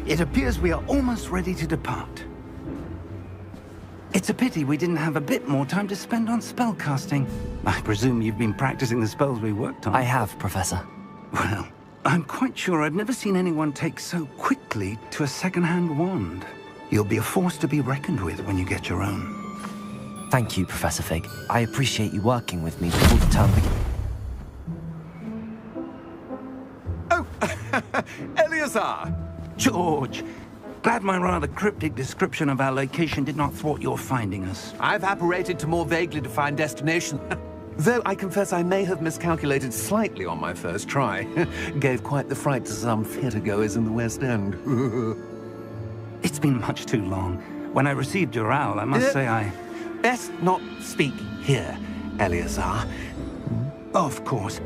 It appears we are almost ready to depart. It's a pity we didn't have a bit more time to spend on spellcasting. I presume you've been practicing the spells we worked on. I have, Professor. Well, I'm quite sure I've never seen anyone take so quickly to a second-hand wand. You'll be a force to be reckoned with when you get your own. Thank you, Professor Fig. I appreciate you working with me before the term begins. Oh, Eleazar! George, glad my rather cryptic description of our location did not thwart your finding us. I've apparated to more vaguely defined destination. Though I confess I may have miscalculated slightly on my first try. Gave quite the fright to some theatergoers in the West End. It's been much too long. When I received your owl, I must say I... Best not speak here, Eleazar. Of course.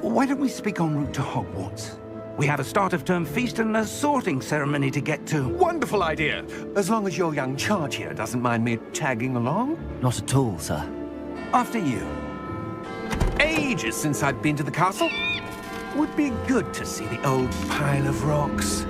Why don't we speak en route to Hogwarts? We have a start-of-term feast and a sorting ceremony to get to. Wonderful idea! As long as your young charge here doesn't mind me tagging along. Not at all, sir. After you. Ages since I've been to the castle. Would be good to see the old pile of rocks.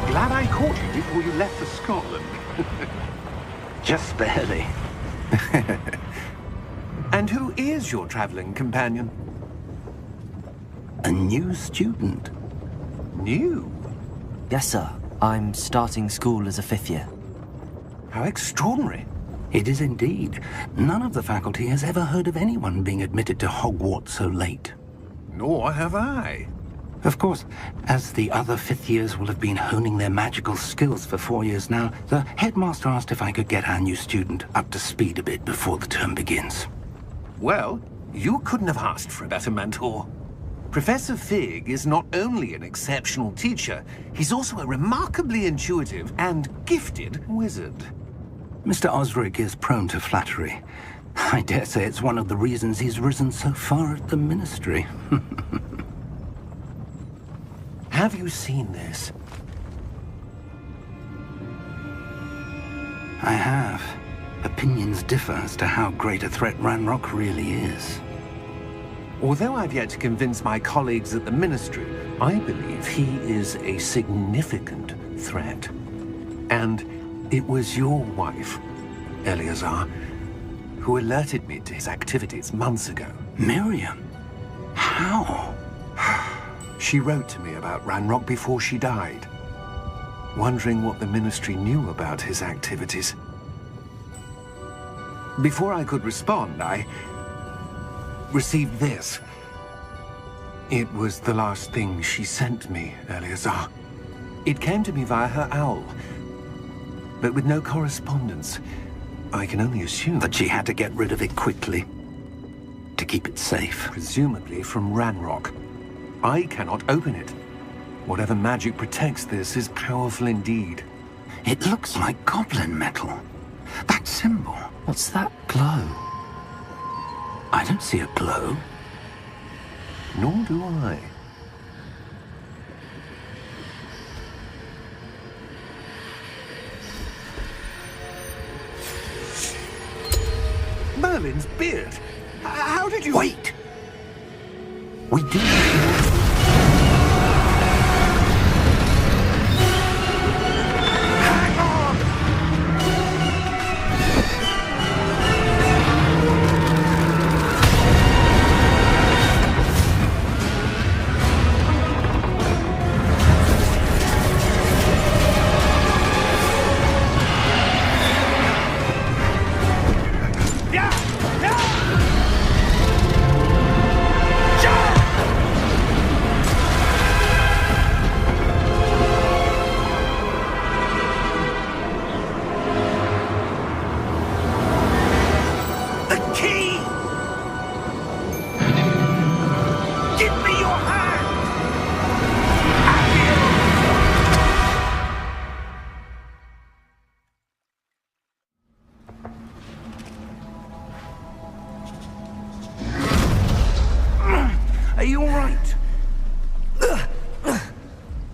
Glad I caught you before you left for Scotland. Just barely. And who is your traveling companion? A new student. New? Yes, sir. I'm starting school as a 5th year. How extraordinary. It is indeed. None of the faculty has ever heard of anyone being admitted to Hogwarts so late. Nor have I. Of course, as the other 5th years will have been honing their magical skills for 4 years now, the headmaster asked if I could get our new student up to speed a bit before the term begins. Well, you couldn't have asked for a better mentor. Professor Fig is not only an exceptional teacher, he's also a remarkably intuitive and gifted wizard. Mr. Osric is prone to flattery. I dare say it's one of the reasons he's risen so far at the Ministry. Have you seen this? I have. Opinions differ as to how great a threat Ranrock really is. Although I've yet to convince my colleagues at the Ministry, I believe he is a significant threat. And it was your wife, Eleazar, who alerted me to his activities months ago. Miriam? How? She wrote to me about Ranrock before she died, wondering what the Ministry knew about his activities. Before I could respond, I received this. It was the last thing she sent me, Eleazar. It came to me via her owl, but with no correspondence. I can only assume That she had to get rid of it quickly, to keep it safe. presumably from Ranrock. I cannot open it. Whatever magic protects this is powerful indeed. It looks like goblin metal. That symbol. What's that glow? I don't see a glow. Nor do I. Merlin's beard. How did you... Wait! We do. Hang on!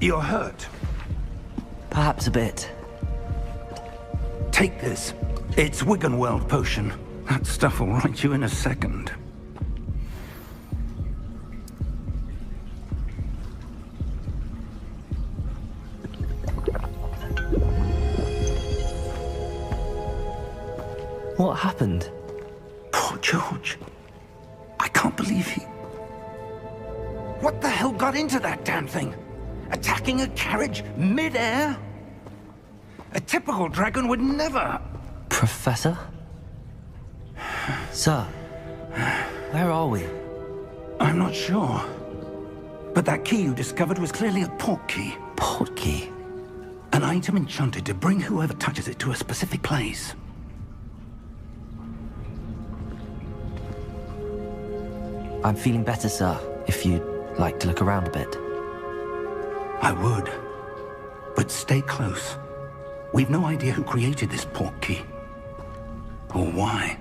You're hurt. Perhaps a bit. Take this. It's Wiggenweld potion. That stuff will right you in a second. What happened? Poor George. I can't believe he... What the hell got into that damn thing? Attacking a carriage mid-air? A typical dragon would never... Professor? Sir, where are we? I'm not sure. But that key you discovered was clearly a port key. Port key? An item enchanted to bring whoever touches it to a specific place. I'm feeling better, sir, if you'd like to look around a bit. I would. But stay close. We've no idea who created this port key. Or why.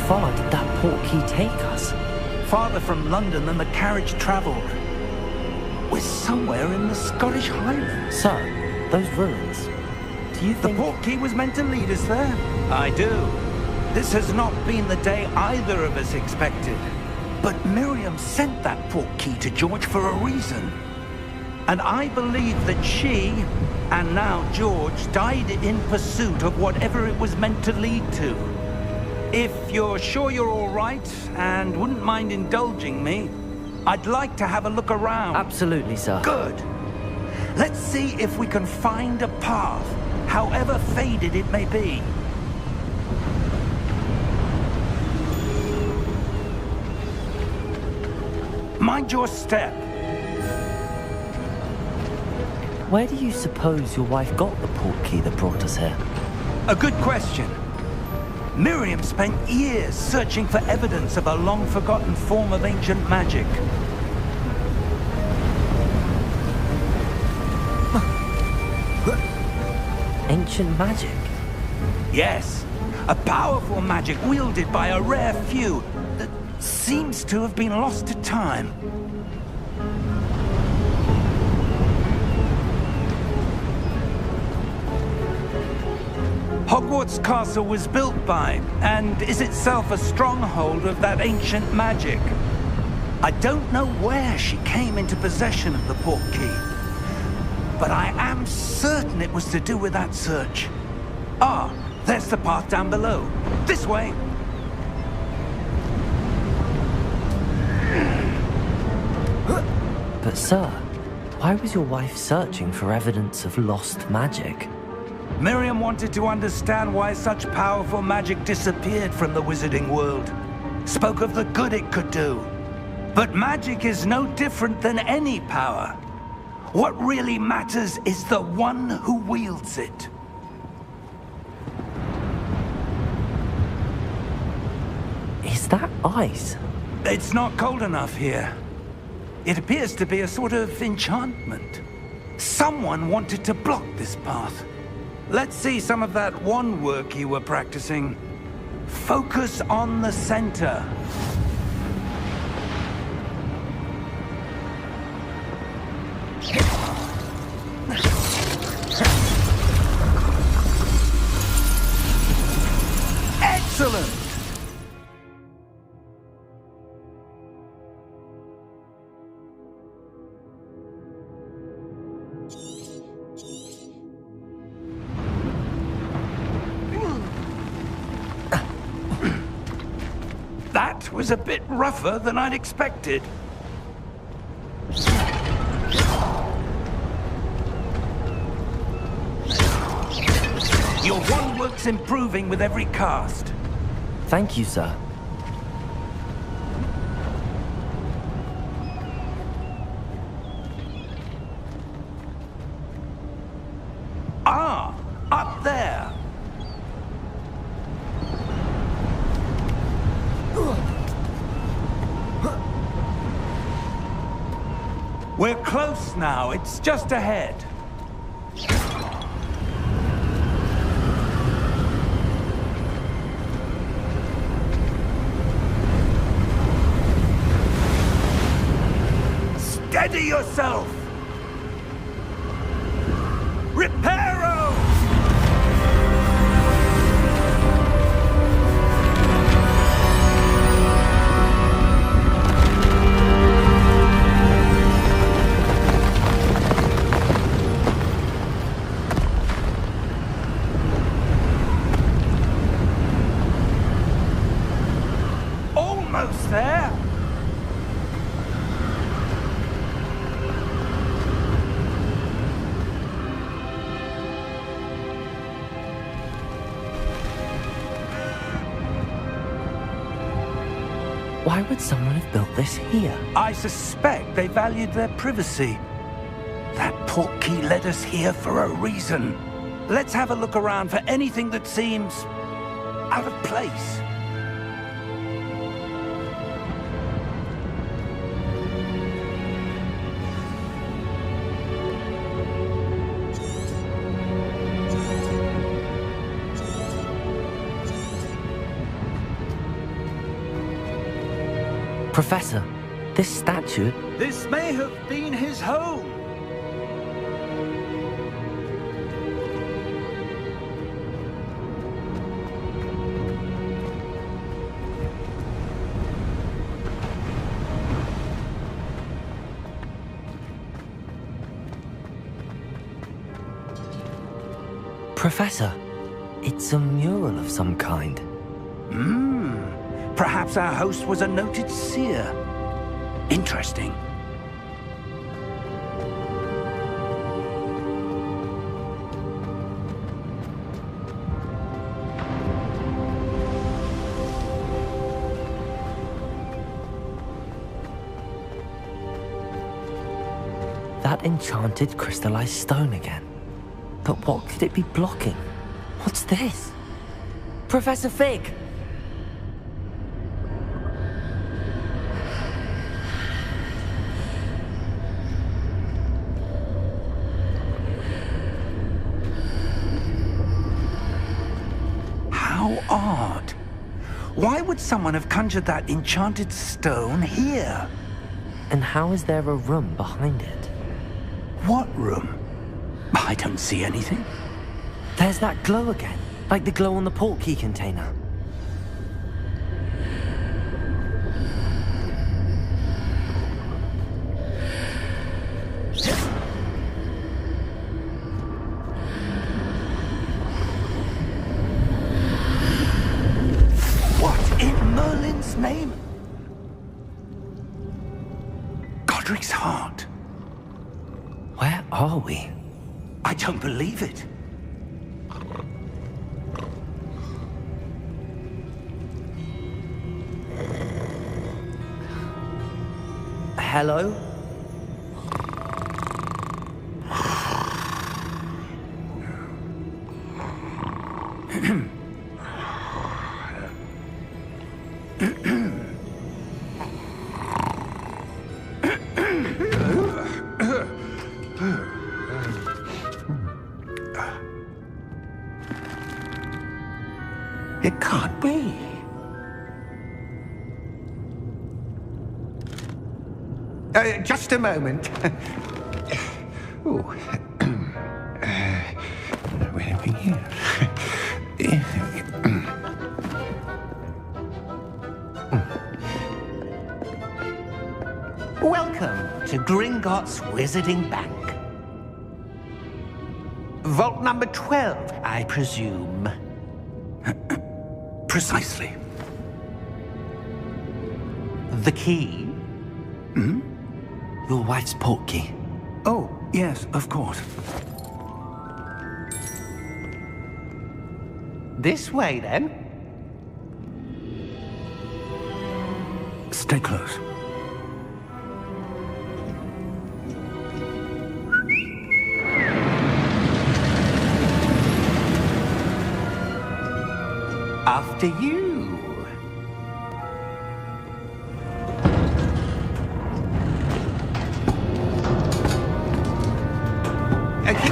Far did that port key take us? Farther from London than the carriage traveled. We're somewhere in the Scottish Highlands. Sir, those ruins. Do you The think... port key was meant to lead us there? I do. This has not been the day either of us expected. But Miriam sent that port key to George for a reason. And I believe that she, and now George, died in pursuit of whatever it was meant to lead to. If you're sure you're all right, and wouldn't mind indulging me, I'd like to have a look around. Absolutely, sir. Good. Let's see if we can find a path, however faded it may be. Mind your step. Where do you suppose your wife got the port key that brought us here? A good question. Miriam spent years searching for evidence of a long-forgotten form of ancient magic. Ancient magic? Yes, a powerful magic wielded by a rare few that seems to have been lost to time. Hogwarts Castle was built by, and is itself a stronghold of that ancient magic. I don't know where she came into possession of the port key, but I am certain it was to do with that search. Ah, there's the path down below. This way. But sir, why was your wife searching for evidence of lost magic? Miriam wanted to understand why such powerful magic disappeared from the wizarding world. Spoke of the good it could do. But magic is no different than any power. What really matters is the one who wields it. Is that ice? It's not cold enough here. It appears to be a sort of enchantment. Someone wanted to block this path. Let's see some of that wand work you were practicing. Focus on the center. Excellent! That was a bit rougher than I'd expected. Your wand work's improving with every cast. Thank you, sir. We're close now. It's just ahead. Steady yourself! Reparo! Almost there! Why would someone have built this here? I suspect they valued their privacy. That portkey led us here for a reason. Let's have a look around for anything that seems out of place. Professor, this statue... This may have been his home. Professor, it's a mural of some kind. Perhaps our host was a noted seer. Interesting. That enchanted crystallized stone again. But what could it be blocking? What's this? Professor Fig! How odd. Why would someone have conjured that enchanted stone here? And how is there a room behind it? What room? I don't see anything. There's that glow again, like the glow on the portkey container. What in Merlin's name? Godric's heart. Where are we? I don't believe it. Hello? It can't be. Just a moment. Ooh. Where are we here? Welcome to Gringotts Wizarding Bank. Vault number 12, I presume. Precisely. The key? Hmm? Your wife's portkey. Oh, yes, of course. This way, then. Stay close. After you.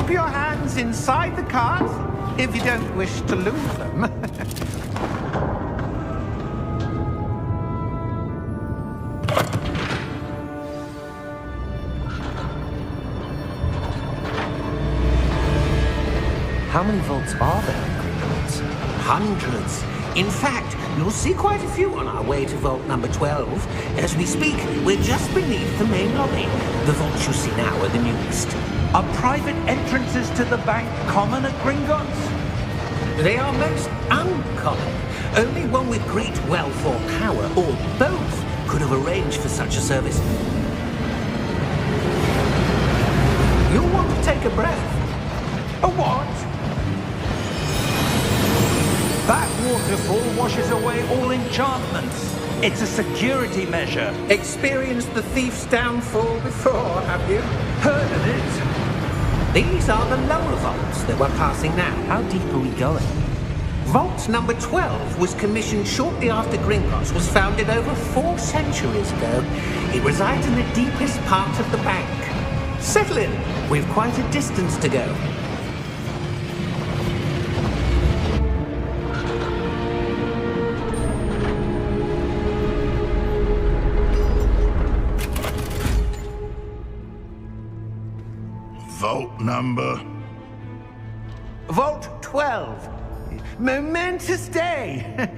Keep your hands inside the cart if you don't wish to lose them. How many vaults are there in Gringotts? Hundreds. In fact, you'll see quite a few on our way to vault number 12. As we speak, we're just beneath the main lobby. The vaults you see now are the newest. Are private entrances to the bank common at Gringotts? They are most uncommon. Only one with great wealth or power, or both, could have arranged for such a service. You'll want to take a breath. A what? That waterfall washes away all enchantments. It's a security measure. Experienced the thief's downfall before, have you? Heard of it? These are the lower vaults that we're passing now. How deep are we going? Vault number 12 was commissioned shortly after Gringotts was founded over 4 centuries ago. It resides in the deepest part of the bank. Settle in. We've quite a distance to go. Vault number? Vault 12. Momentous day.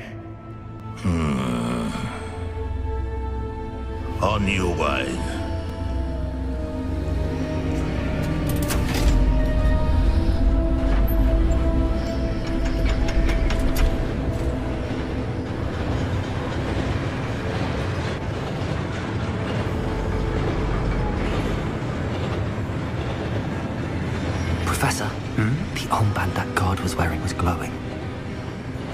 On your way. Professor, the armband that guard was wearing was glowing.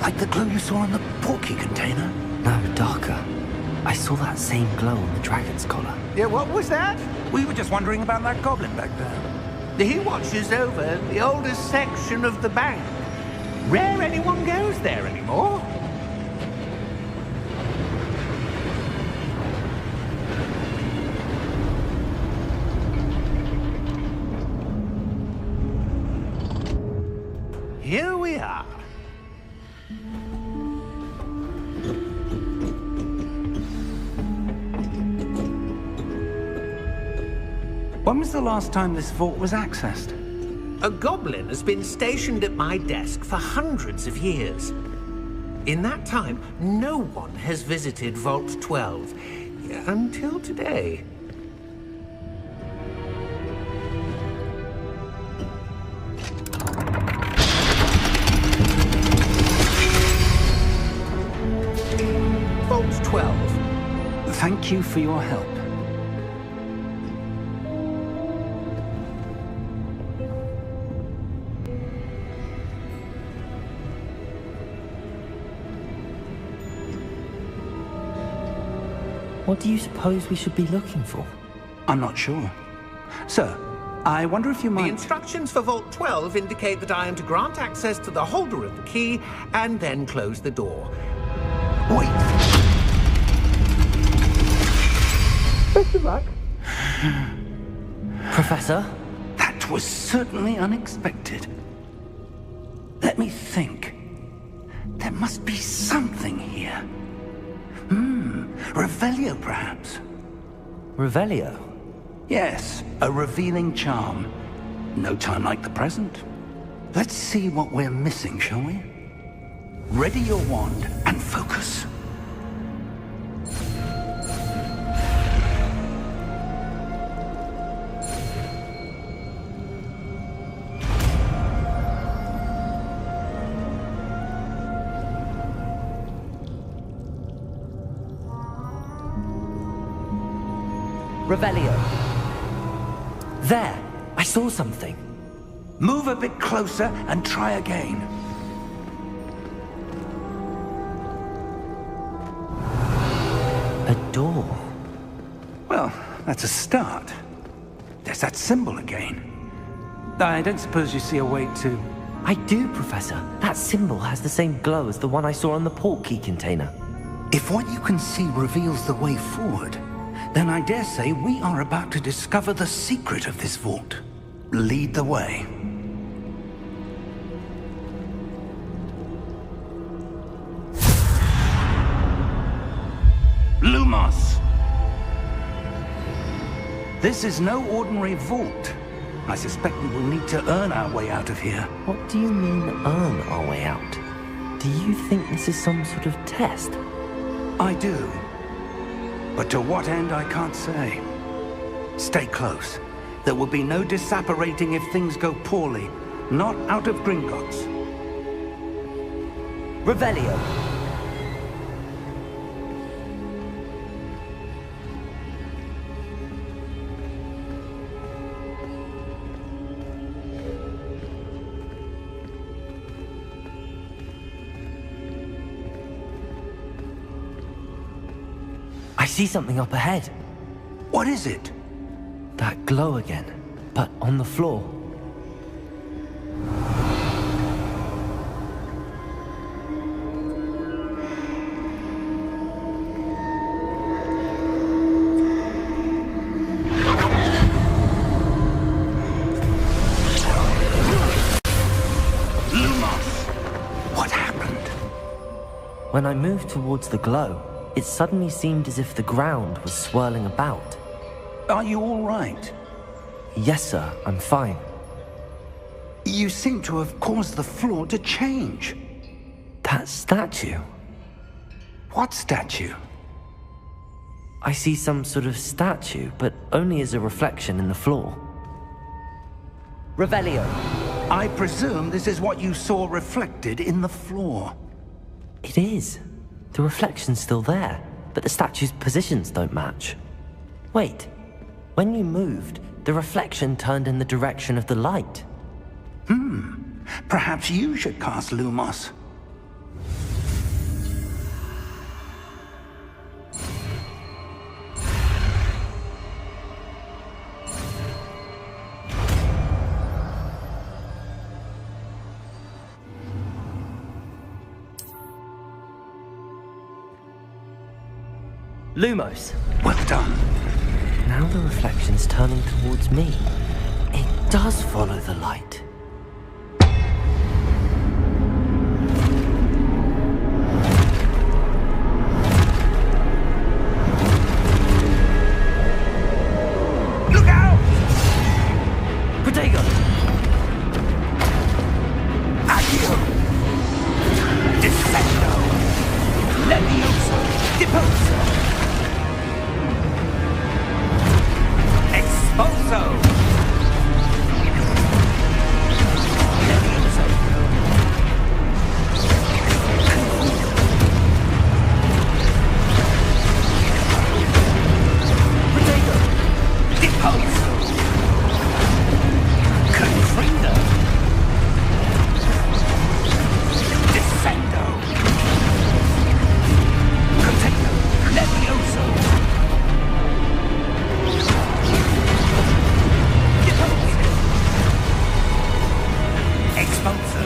Like the glow you saw in the portkey container? No, darker. I saw that same glow on the dragon's collar. Yeah, what was that? We were just wondering about that goblin back there. He watches over the oldest section of the bank. Rare anyone goes there anymore. Here we are. When was the last time this vault was accessed? A goblin has been stationed at my desk for hundreds of years. In that time, no one has visited Vault 12 until today. Vault 12. Thank you for your help. What do you suppose we should be looking for? I'm not sure. Sir, I wonder if you The might... instructions for Vault 12 indicate that I am to grant access to the holder of the key and then close the door. Wait. Best of luck. Professor? That was certainly unexpected. Let me think. There must be something here. Revelio, perhaps? Revelio? Yes, a revealing charm. No time like the present. Let's see what we're missing, shall we? Ready your wand and focus. Revelio. There! I saw something. Move a bit closer and try again. A door. Well, that's a start. There's that symbol again. I don't suppose you see a way to... I do, Professor. That symbol has the same glow as the one I saw on the portkey container. If what you can see reveals the way forward, then I dare say we are about to discover the secret of this vault. Lead the way. This is no ordinary vault. I suspect we will need to earn our way out of here. What do you mean, earn our way out? Do you think this is some sort of test? I do. But to what end, I can't say. Stay close. There will be no disapparating if things go poorly. Not out of Gringotts. Revelio. I see something up ahead. What is it? That glow again, but on the floor. What happened? When I moved towards the glow, it suddenly seemed as if the ground was swirling about. Are you all right? Yes, sir, I'm fine. You seem to have caused the floor to change. That statue? What statue? I see some sort of statue, but only as a reflection in the floor. Revelio. I presume this is what you saw reflected in the floor. It is. The reflection's still there, but the statue's positions don't match. Wait. When you moved, the reflection turned in the direction of the light. Perhaps you should cast Lumos. Lumos. Well done. Now the reflection's turning towards me. It does follow the light. Look out! Protego! Accio! Descendo! Levioso! Deposo! Expulso! Levioso! Protego! Deposo! Confringo! Descendo! Protego! Levioso! Expulso!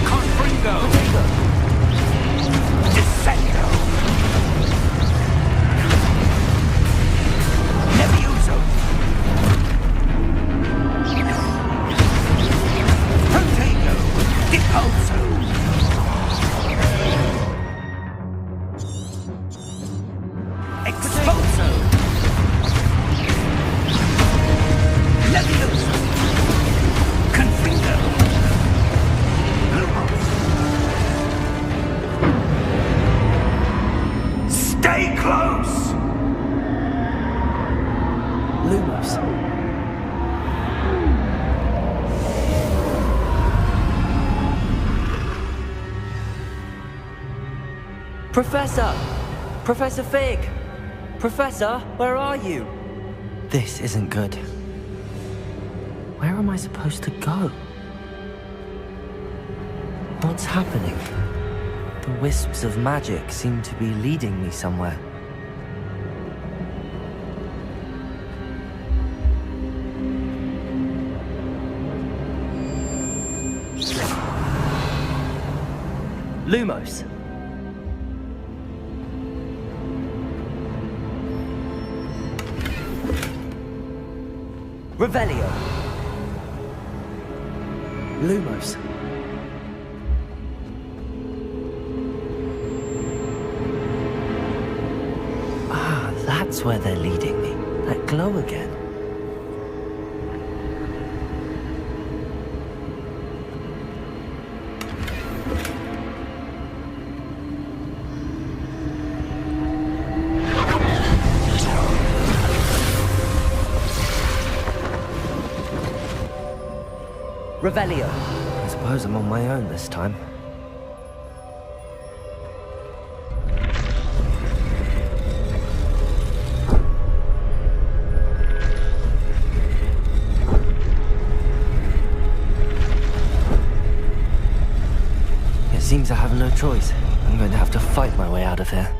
Confringo! Descendo! Levioso! Protego! Deposo! Expulso! Levioso! Confringo! Lumos! Stay close! Lumos. Professor! Professor Fig! Professor, where are you? This isn't good. Where am I supposed to go? What's happening? The wisps of magic seem to be leading me somewhere. Lumos. Revelio. Lumos. Ah, that's swear they're leading me. That glow again. Revelio. I suppose I'm on my own this time. It seems I have no choice. I'm going to have to fight my way out of here.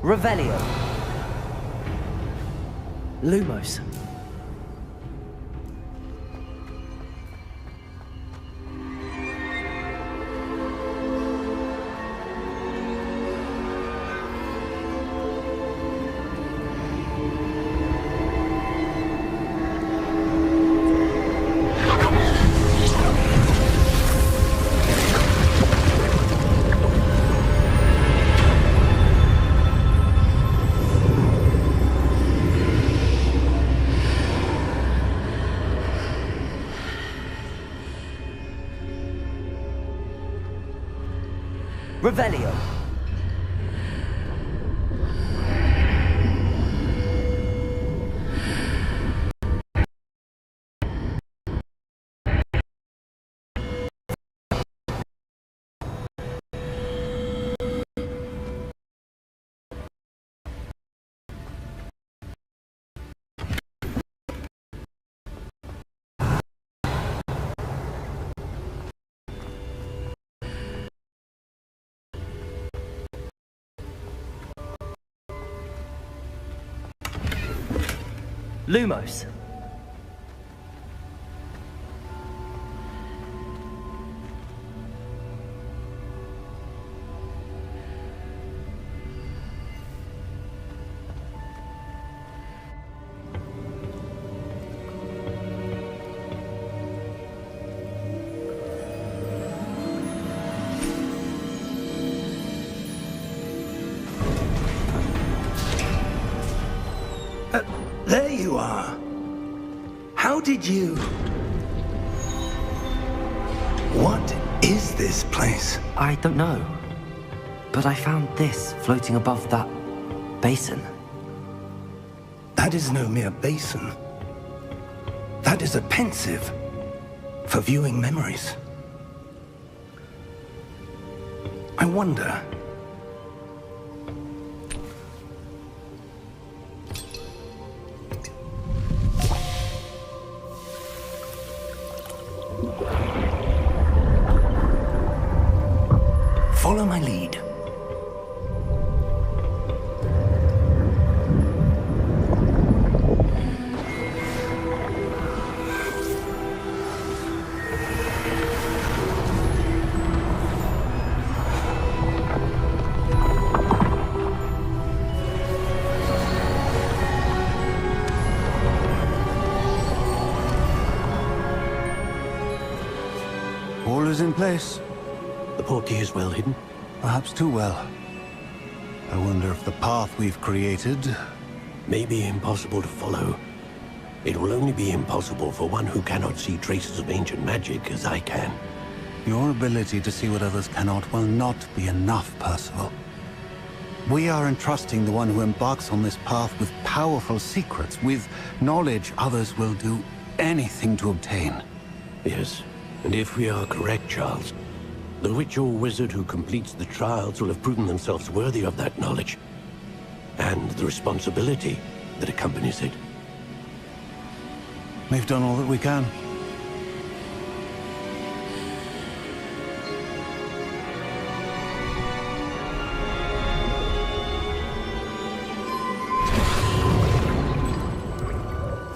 Revelio. Lumos. Revelio. Lumos. There you are. How did you... What is this place? I don't know. But I found this floating above that basin. That is no mere basin. That is a pensive for viewing memories. I wonder... Follow my lead. All is in place. The portkey is well hidden? Perhaps too well. I wonder if the path we've created... May be impossible to follow. It will only be impossible for one who cannot see traces of ancient magic as I can. Your ability to see what others cannot will not be enough, Percival. We are entrusting the one who embarks on this path with powerful secrets, with knowledge others will do anything to obtain. Yes, and if we are correct, Charles, the witch or wizard who completes the trials will have proven themselves worthy of that knowledge, and the responsibility that accompanies it. We've done all that we can.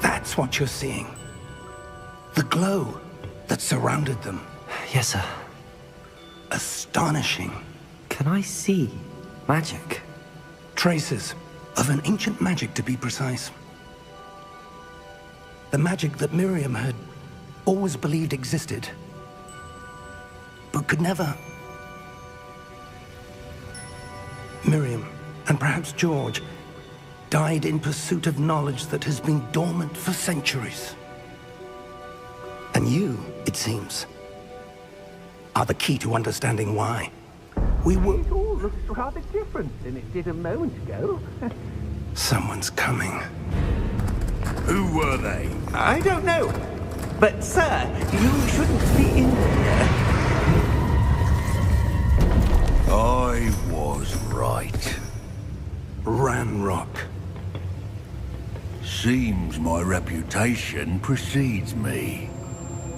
That's what you're seeing. The glow that surrounded them. Yes, sir. Astonishing. Can I see magic? Traces of an ancient magic, to be precise. The magic that Miriam had always believed existed, but could never. Miriam, and perhaps George, died in pursuit of knowledge that has been dormant for centuries. And you, it seems, are the key to understanding why. We were... It all looks rather different than it did a moment ago. Someone's coming. Who were they? I don't know. But, sir, you shouldn't be in here. I was right. Ranrock. Seems my reputation precedes me.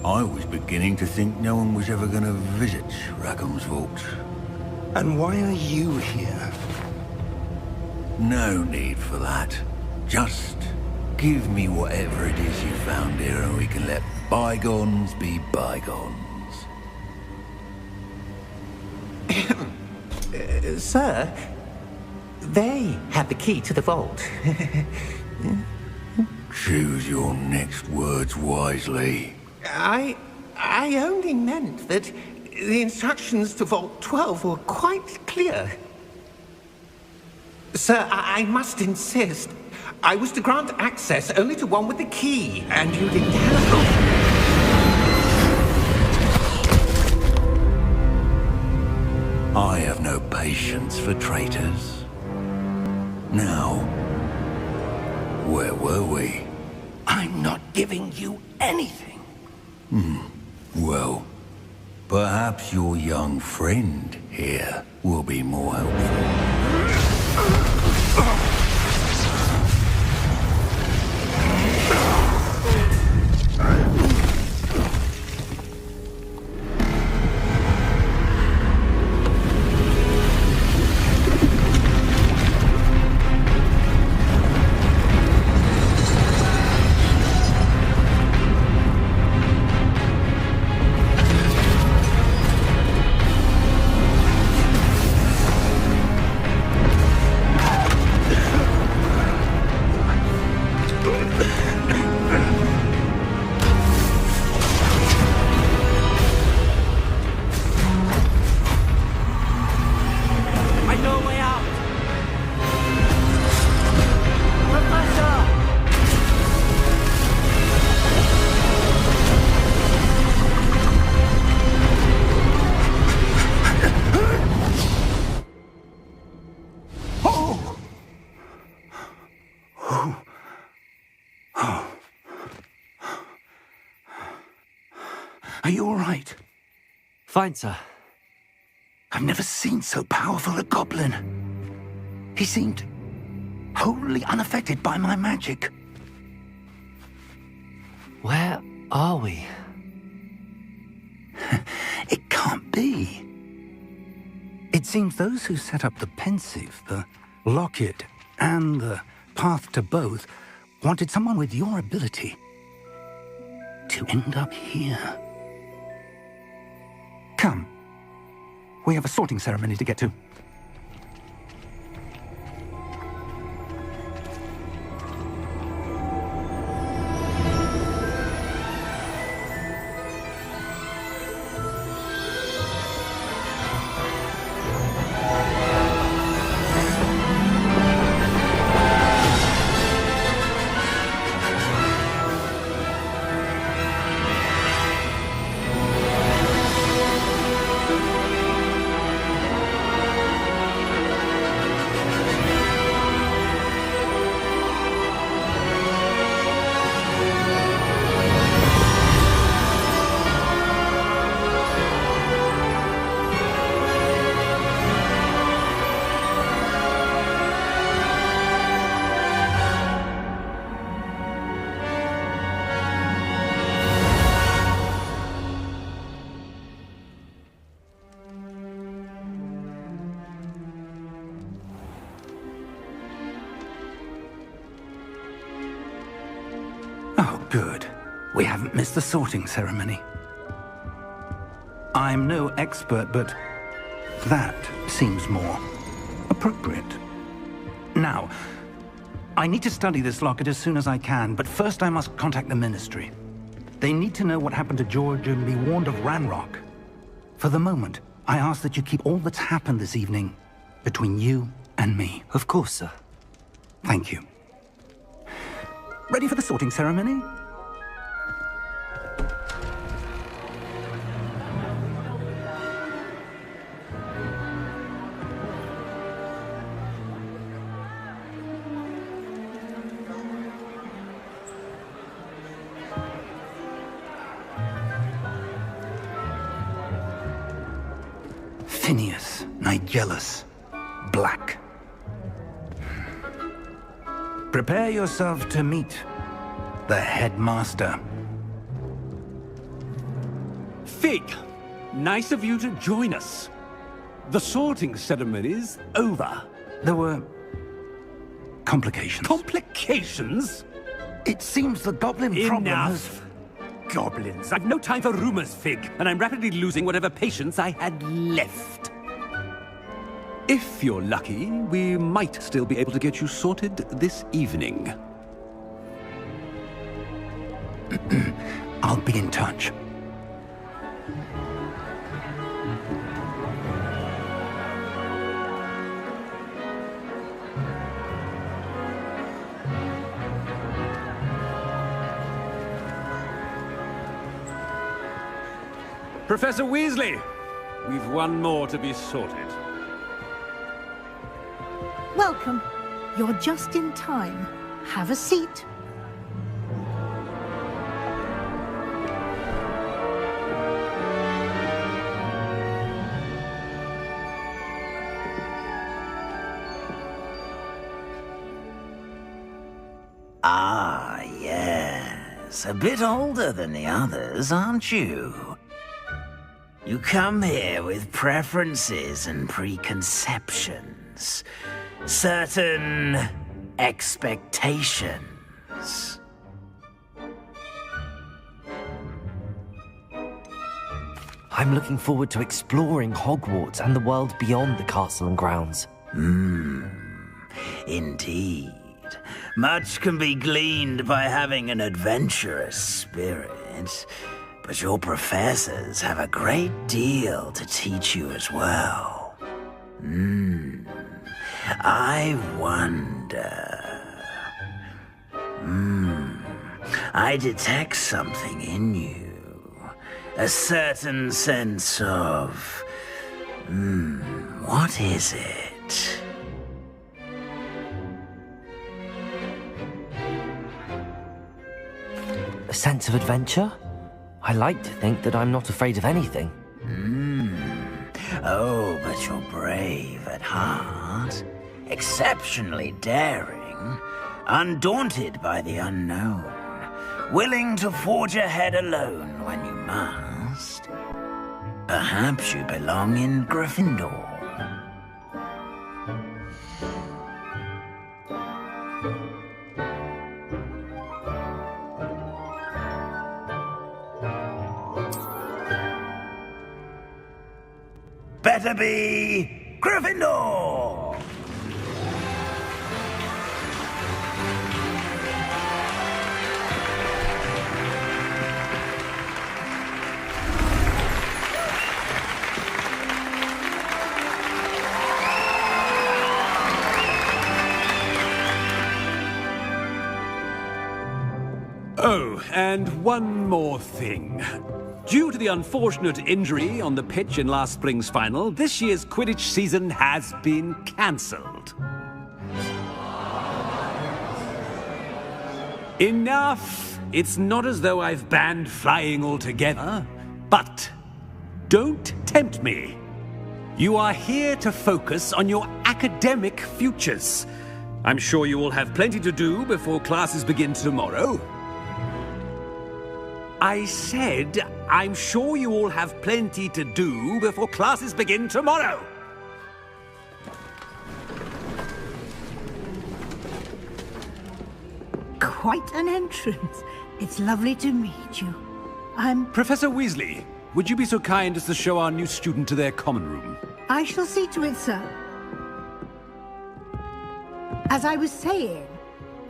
I was beginning to think no one was ever going to visit Rackham's vault. And why are you here? No need for that. Just give me whatever it is you found here and we can let bygones be bygones. Sir, they have the key to the vault. Choose your next words wisely. I only meant that the instructions to Vault 12 were quite clear. Sir, I must insist. I was to grant access only to one with the key, and you didn't have... I have no patience for traitors. Now, where were we? I'm not giving you anything. Well, perhaps your young friend here will be more helpful. Are you all right? Fine, sir. I've never seen so powerful a goblin. He seemed wholly unaffected by my magic. Where are we? It can't be. It seems those who set up the pensive, the locket, and the path to both wanted someone with your ability to end up here. Come. We have a sorting ceremony to get to. We haven't missed the sorting ceremony. I'm no expert, but that seems more appropriate. Now, I need to study this locket as soon as I can, but first I must contact the Ministry. They need to know what happened to George and be warned of Ranrock. For the moment, I ask that you keep all that's happened this evening between you and me. Of course, sir. Thank you. Ready for the sorting ceremony? Phineas, Nigellus, Black. Prepare yourself to meet the headmaster. Fig, nice of you to join us. The sorting ceremony's over. There were complications. Complications? It seems the goblin problem has... Enough! Goblins. I've no time for rumors, Fig, and I'm rapidly losing whatever patience I had left. If you're lucky, we might still be able to get you sorted this evening. I'll be in touch. Professor Weasley, we've one more to be sorted. Welcome. You're just in time. Have a seat. Ah, yes. A bit older than the others, aren't you? You come here with preferences and preconceptions. Certain expectations. I'm looking forward to exploring Hogwarts and the world beyond the castle and grounds. Indeed. Much can be gleaned by having an adventurous spirit, but your professors have a great deal to teach you as well. I wonder... I detect something in you. A certain sense of... what is it? A sense of adventure? I like to think that I'm not afraid of anything. Oh, but you're brave at heart. Exceptionally daring. Undaunted by the unknown. Willing to forge ahead alone when you must. Perhaps you belong in Gryffindor. Better be Gryffindor! Oh, and one more thing. Due to the unfortunate injury on the pitch in last spring's final, this year's Quidditch season has been cancelled. Enough! It's not as though I've banned flying altogether, but don't tempt me. You are here to focus on your academic futures. I'm sure you all have plenty to do before classes begin tomorrow. I said, I'm sure you all have plenty to do before classes begin tomorrow. Quite an entrance. It's lovely to meet you. I'm... Professor Weasley, would you be so kind as to show our new student to their common room? I shall see to it, sir. As I was saying,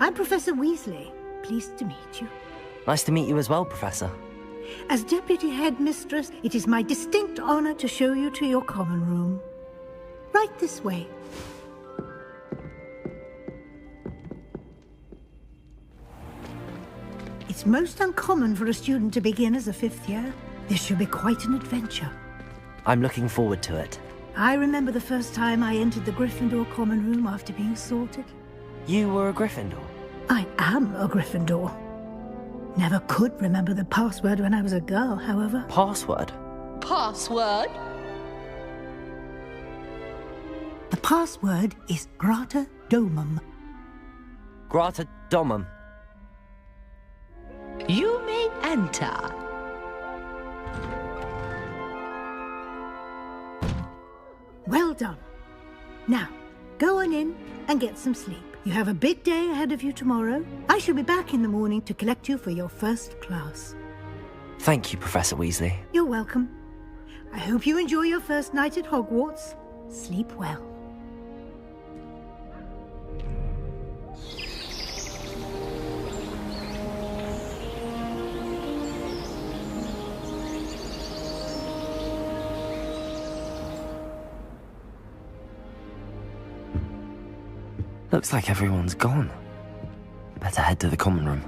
I'm Professor Weasley. Pleased to meet you. Nice to meet you as well, Professor. As Deputy Headmistress, it is my distinct honor to show you to your common room. Right this way. It's most uncommon for a student to begin as a 5th year. This should be quite an adventure. I'm looking forward to it. I remember the first time I entered the Gryffindor common room after being sorted. You were a Gryffindor? I am a Gryffindor. Never could remember the password when I was a girl, however. Password? Password? The password is Grata Domum. Grata Domum. You may enter. Well done. Now, go on in and get some sleep. You have a big day ahead of you tomorrow. I shall be back in the morning to collect you for your first class. Thank you, Professor Weasley. You're welcome. I hope you enjoy your first night at Hogwarts. Sleep well. Looks like everyone's gone. Better head to the common room.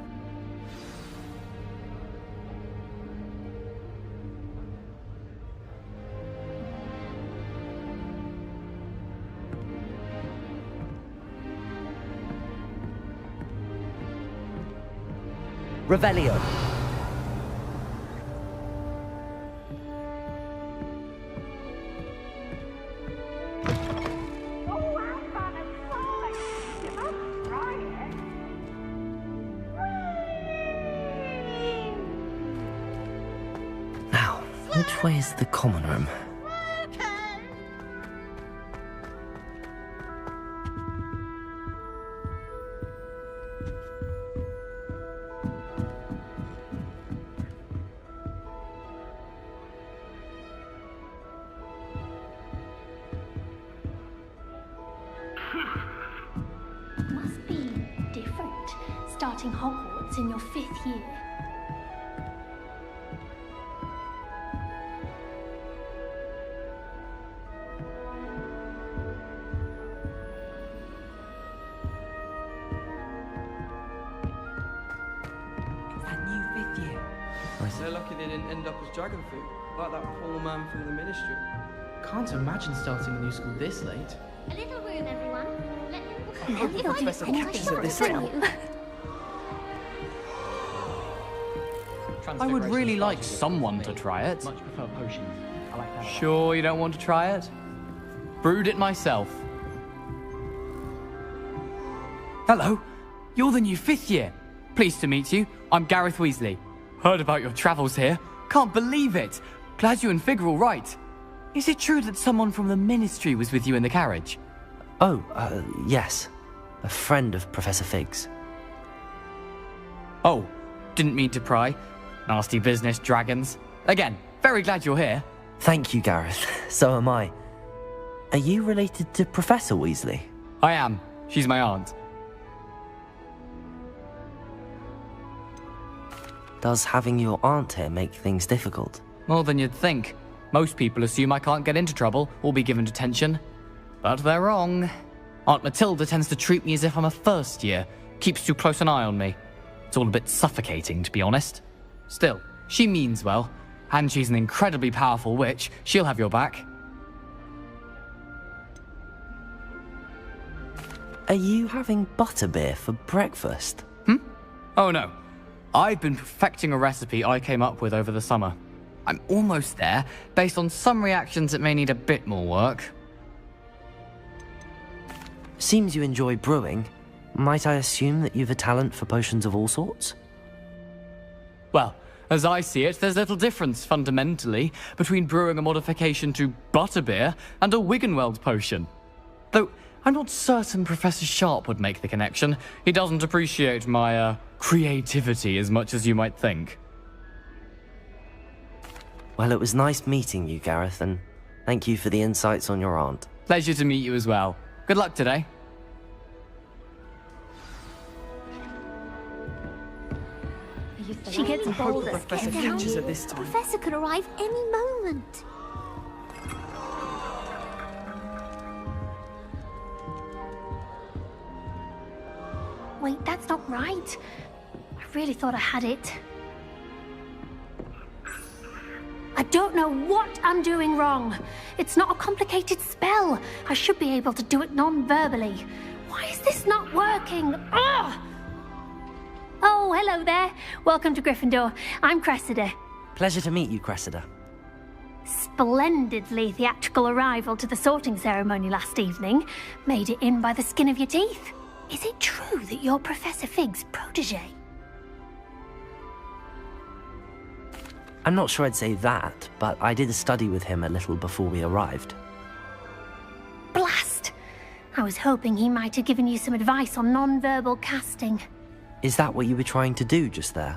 Revelio. Now, which way is the common room? Must be different, starting Hogwarts in your 5th year. It's that new 5th year. They're lucky they didn't end up as dragon fruit, like that poor man from the ministry. Can't imagine starting a new school this late. A little room, everyone. I would really like someone to try it. Much prefer potions. I like that. Sure you don't want to try it? Brewed it myself. Hello, you're the new 5th year. Pleased to meet you. I'm Gareth Weasley. Heard about your travels here. Can't believe it. Glad you and Fig are all right. Is it true that someone from the Ministry was with you in the carriage? Oh, yes. A friend of Professor Fig's. Oh, didn't mean to pry. Nasty business, dragons. Again, very glad you're here. Thank you, Gareth. So am I. Are you related to Professor Weasley? I am. She's my aunt. Does having your aunt here make things difficult? More than you'd think. Most people assume I can't get into trouble or be given detention. But they're wrong. Aunt Matilda tends to treat me as if I'm a first year. Keeps too close an eye on me. It's all a bit suffocating, to be honest. Still, she means well. And she's an incredibly powerful witch. She'll have your back. Are you having butterbeer for breakfast? Oh no. I've been perfecting a recipe I came up with over the summer. I'm almost there. Based on some reactions, it may need a bit more work. Seems you enjoy brewing. Might I assume that you've a talent for potions of all sorts? Well, as I see it, there's little difference, fundamentally, between brewing a modification to butterbeer and a Wiggenweld potion. Though, I'm not certain Professor Sharp would make the connection. He doesn't appreciate my, creativity as much as you might think. Well, it was nice meeting you, Gareth, and thank you for the insights on your aunt. Pleasure to meet you as well. Good luck today. She gets bolder. Professor catches her this The time. professor could arrive any moment. Wait, that's not right. I really thought I had it. I don't know what I'm doing wrong. It's not a complicated spell. I should be able to do it non-verbally. Why is this not working? Ugh! Oh, hello there. Welcome to Gryffindor. I'm Cressida. Pleasure to meet you, Cressida. Splendidly theatrical arrival to the sorting ceremony last evening. Made it in by the skin of your teeth. Is it true that you're Professor Fig's protege? I'm not sure I'd say that, but I did study with him a little before we arrived. Blast! I was hoping he might have given you some advice on non-verbal casting. Is that what you were trying to do just there?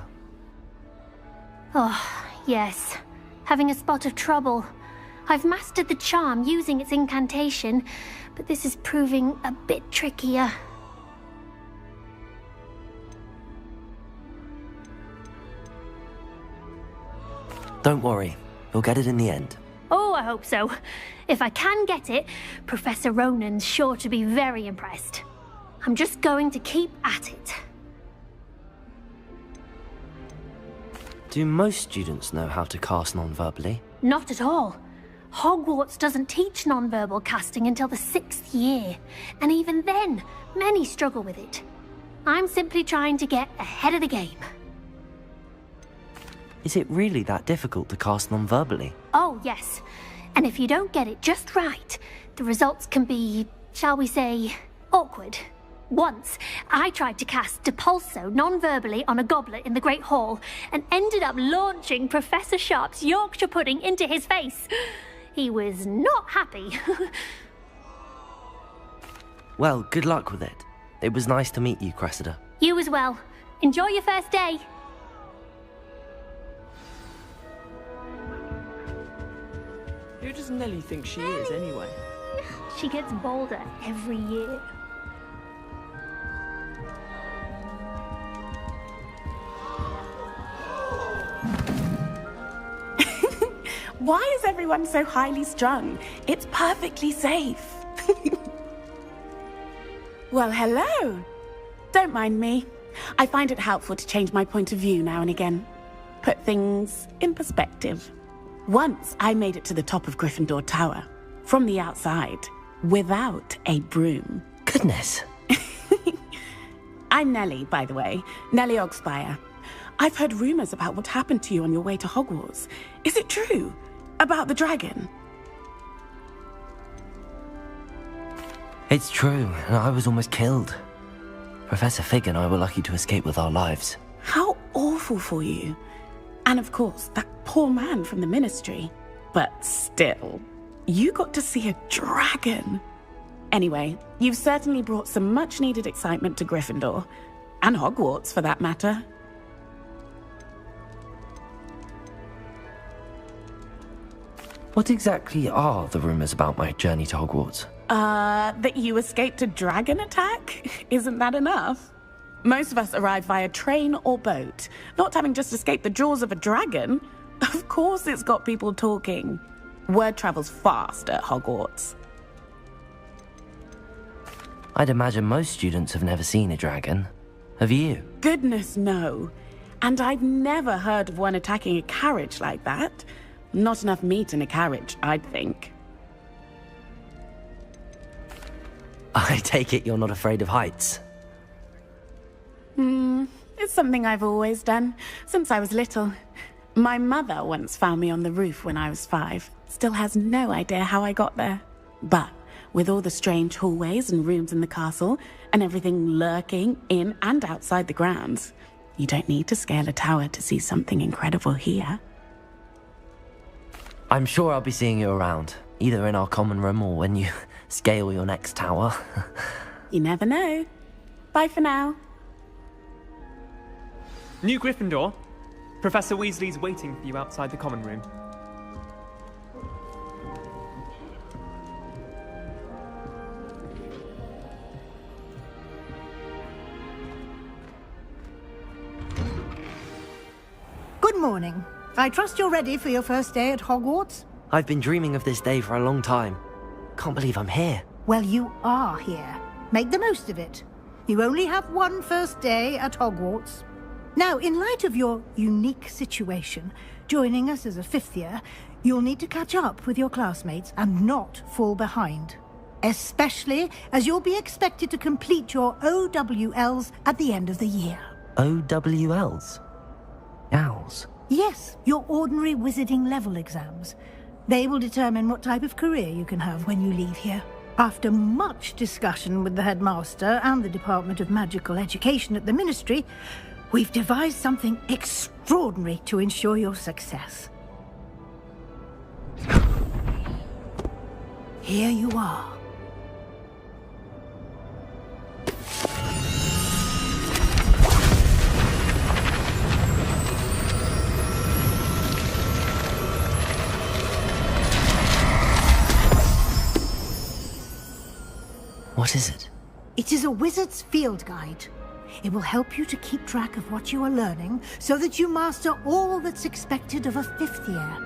Oh, yes. Having a spot of trouble. I've mastered the charm using its incantation, but this is proving a bit trickier. Don't worry, you'll get it in the end. Oh, I hope so. If I can get it, Professor Ronan's sure to be very impressed. I'm just going to keep at it. Do most students know how to cast non-verbally? Not at all. Hogwarts doesn't teach non-verbal casting until the 6th year, and even then, many struggle with it. I'm simply trying to get ahead of the game. Is it really that difficult to cast non-verbally? Oh, yes. And if you don't get it just right, the results can be, shall we say, awkward. Once, I tried to cast Depulso non-verbally on a goblet in the Great Hall and ended up launching Professor Sharp's Yorkshire pudding into his face. He was not happy. Well, good luck with it. It was nice to meet you, Cressida. You as well. Enjoy your first day. Who does Nellie think she is, anyway? She gets bolder every year. Why is everyone so highly strung? It's perfectly safe. Well, hello. Don't mind me. I find it helpful to change my point of view now and again. Put things in perspective. Once I made it to the top of Gryffindor Tower, from the outside, without a broom. Goodness. I'm Nellie, by the way. Nellie Ogspire. I've heard rumors about what happened to you on your way to Hogwarts. Is it true? About the dragon? It's true, and I was almost killed. Professor Fig and I were lucky to escape with our lives. How awful for you. And of course, that poor man from the Ministry. But still, you got to see a dragon. Anyway, you've certainly brought some much-needed excitement to Gryffindor. And Hogwarts, for that matter. What exactly are the rumors about my journey to Hogwarts? That you escaped a dragon attack? Isn't that enough? Most of us arrive via train or boat, not having just escaped the jaws of a dragon. Of course it's got people talking. Word travels fast at Hogwarts. I'd imagine most students have never seen a dragon. Have you? Goodness, no. And I've never heard of one attacking a carriage like that. Not enough meat in a carriage, I'd think. I take it you're not afraid of heights. It's something I've always done, since I was little. My mother once found me on the roof when I was 5. Still has no idea how I got there. But with all the strange hallways and rooms in the castle, and everything lurking in and outside the grounds, you don't need to scale a tower to see something incredible here. I'm sure I'll be seeing you around, either in our common room or when you scale your next tower. You never know. Bye for now. New Gryffindor. Professor Weasley's waiting for you outside the common room. Good morning. I trust you're ready for your first day at Hogwarts? I've been dreaming of this day for a long time. Can't believe I'm here. Well, you are here. Make the most of it. You only have one first day at Hogwarts. Now, in light of your unique situation, joining us as a fifth year, you'll need to catch up with your classmates and not fall behind. Especially as you'll be expected to complete your OWLs at the end of the year. OWLs? Owls? Yes, your ordinary wizarding level exams. They will determine what type of career you can have when you leave here. After much discussion with the headmaster and the Department of Magical Education at the Ministry, we've devised something extraordinary to ensure your success. Here you are. What is it? It is a wizard's field guide. It will help you to keep track of what you are learning so that you master all that's expected of a fifth year.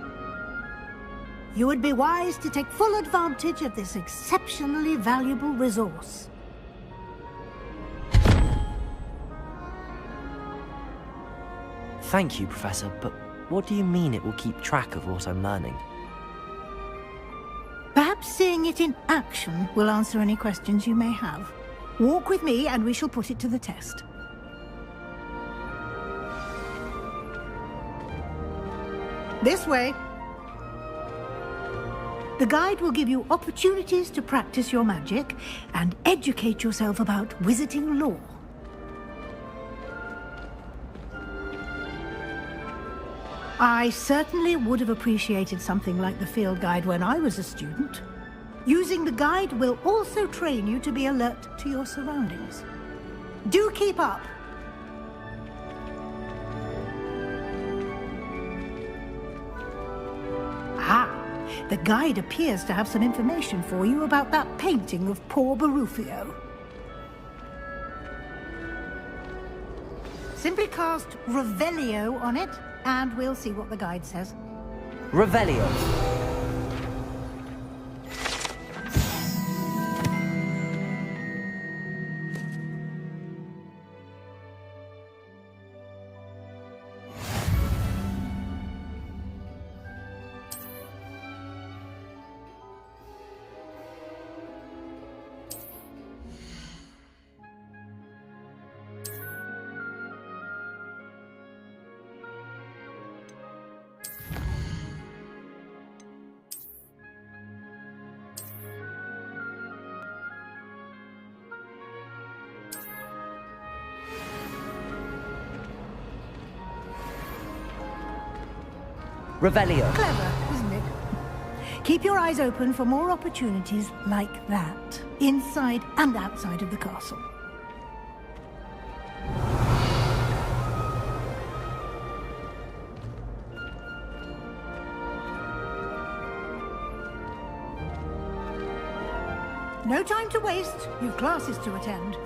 You would be wise to take full advantage of this exceptionally valuable resource. Thank you, Professor, but what do you mean it will keep track of what I'm learning? Perhaps seeing it in action will answer any questions you may have. Walk with me and we shall put it to the test. This way. The guide will give you opportunities to practice your magic and educate yourself about wizarding lore. I certainly would have appreciated something like the field guide when I was a student. Using the guide will also train you to be alert to your surroundings. Do keep up! Ah, the guide appears to have some information for you about that painting of poor Barufio. Simply cast Revelio on it, and we'll see what the guide says. Revelio. Revelio. Clever, isn't it? Keep your eyes open for more opportunities like that, inside and outside of the castle. No time to waste. You've classes to attend.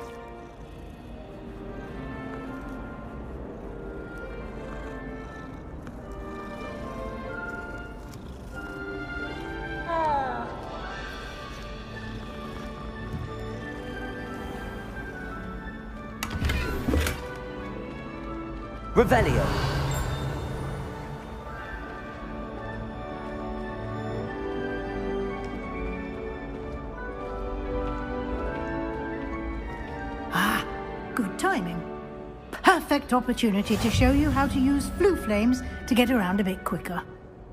Revelio. Ah, good timing. Perfect opportunity to show you how to use flue flames to get around a bit quicker.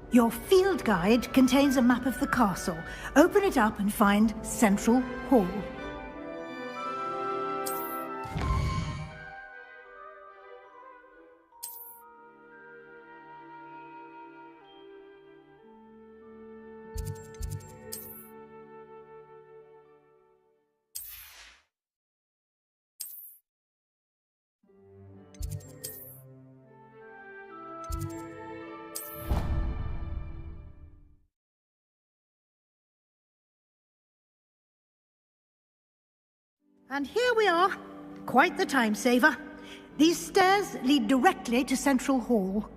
Your field guide contains a map of the castle. Open it up and find Central Hall. And here we are. Quite the time saver. These stairs lead directly to Central Hall.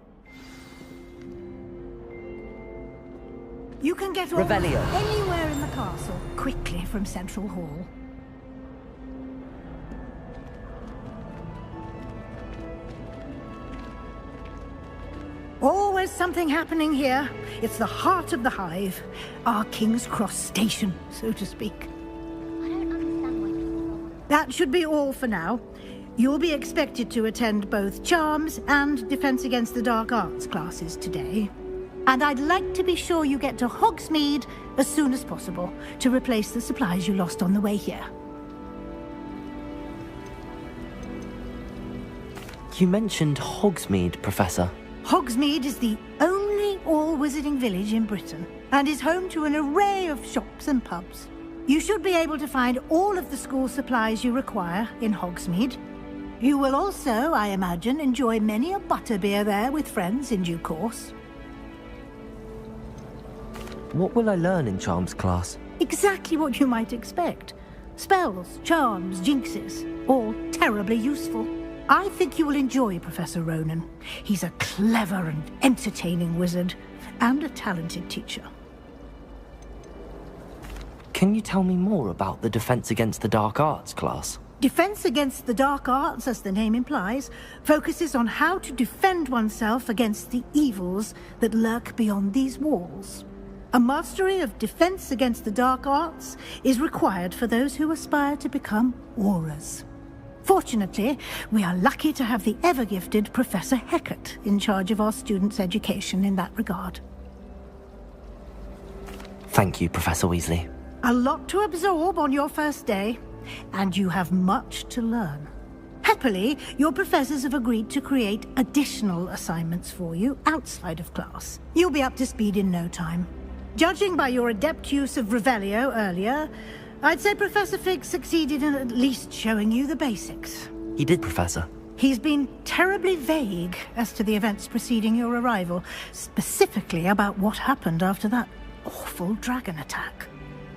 You can get off anywhere in the castle quickly from Central Hall. Always something happening here. It's the heart of the hive. Our King's Cross station, so to speak. That should be all for now. You'll be expected to attend both Charms and Defense Against the Dark Arts classes today. And I'd like to be sure you get to Hogsmeade as soon as possible to replace the supplies you lost on the way here. You mentioned Hogsmeade, Professor. Hogsmeade is the only all-wizarding village in Britain and is home to an array of shops and pubs. You should be able to find all of the school supplies you require in Hogsmeade. You will also, I imagine, enjoy many a butterbeer there with friends in due course. What will I learn in Charms class? Exactly what you might expect. Spells, charms, jinxes, all terribly useful. I think you will enjoy Professor Ronan. He's a clever and entertaining wizard, and a talented teacher. Can you tell me more about the Defense Against the Dark Arts class? Defense Against the Dark Arts, as the name implies, focuses on how to defend oneself against the evils that lurk beyond these walls. A mastery of Defense Against the Dark Arts is required for those who aspire to become Aurors. Fortunately, we are lucky to have the ever-gifted Professor Hecat in charge of our students' education in that regard. Thank you, Professor Weasley. A lot to absorb on your first day, and you have much to learn. Happily, your professors have agreed to create additional assignments for you outside of class. You'll be up to speed in no time. Judging by your adept use of Revelio earlier, I'd say Professor Fig succeeded in at least showing you the basics. He did, Professor. He's been terribly vague as to the events preceding your arrival, specifically about what happened after that awful dragon attack.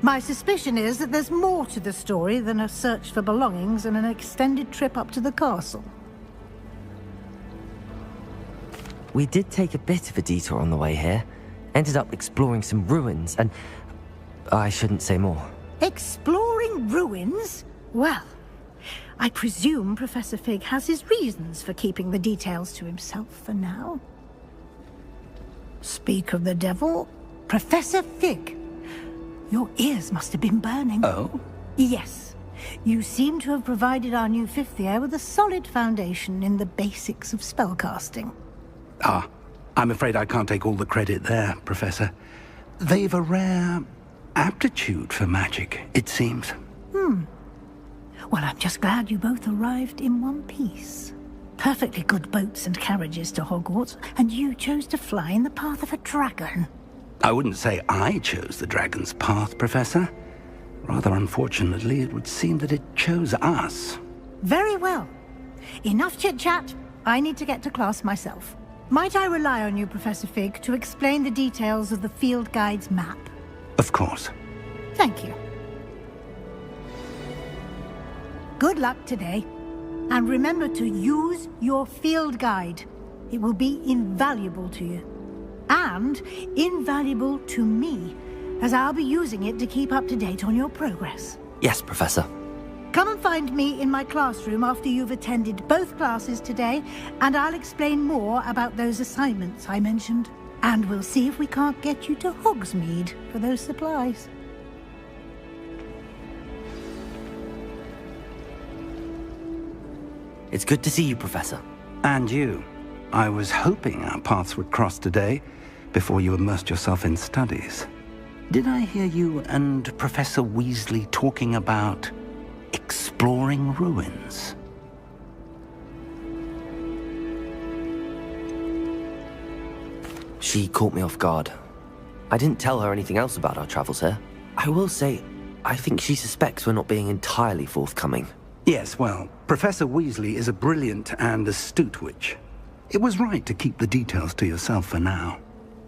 My suspicion is that there's more to the story than a search for belongings and an extended trip up to the castle. We did take a bit of a detour on the way here. Ended up exploring some ruins, and I shouldn't say more. Exploring ruins? Well, I presume Professor Fig has his reasons for keeping the details to himself for now. Speak of the devil, Professor Fig. Your ears must have been burning. Oh? Yes. You seem to have provided our new fifth year with a solid foundation in the basics of spellcasting. Ah, I'm afraid I can't take all the credit there, Professor. They've a rare aptitude for magic, it seems. Well, I'm just glad you both arrived in one piece. Perfectly good boats and carriages to Hogwarts, and you chose to fly in the path of a dragon. I wouldn't say I chose the dragon's path, Professor. Rather unfortunately, it would seem that it chose us. Very well. Enough chit-chat. I need to get to class myself. Might I rely on you, Professor Fig, to explain the details of the field guide's map? Of course. Thank you. Good luck today. And remember to use your field guide. It will be invaluable to you. And invaluable to me, as I'll be using it to keep up to date on your progress. Yes, Professor. Come and find me in my classroom after you've attended both classes today, and I'll explain more about those assignments I mentioned. And we'll see if we can't get you to Hogsmeade for those supplies. It's good to see you, Professor. And you. I was hoping our paths would cross today, before you immersed yourself in studies. Did I hear you and Professor Weasley talking about exploring ruins? She caught me off guard. I didn't tell her anything else about our travels here. I will say, I think she suspects we're not being entirely forthcoming. Yes, well, Professor Weasley is a brilliant and astute witch. It was right to keep the details to yourself for now.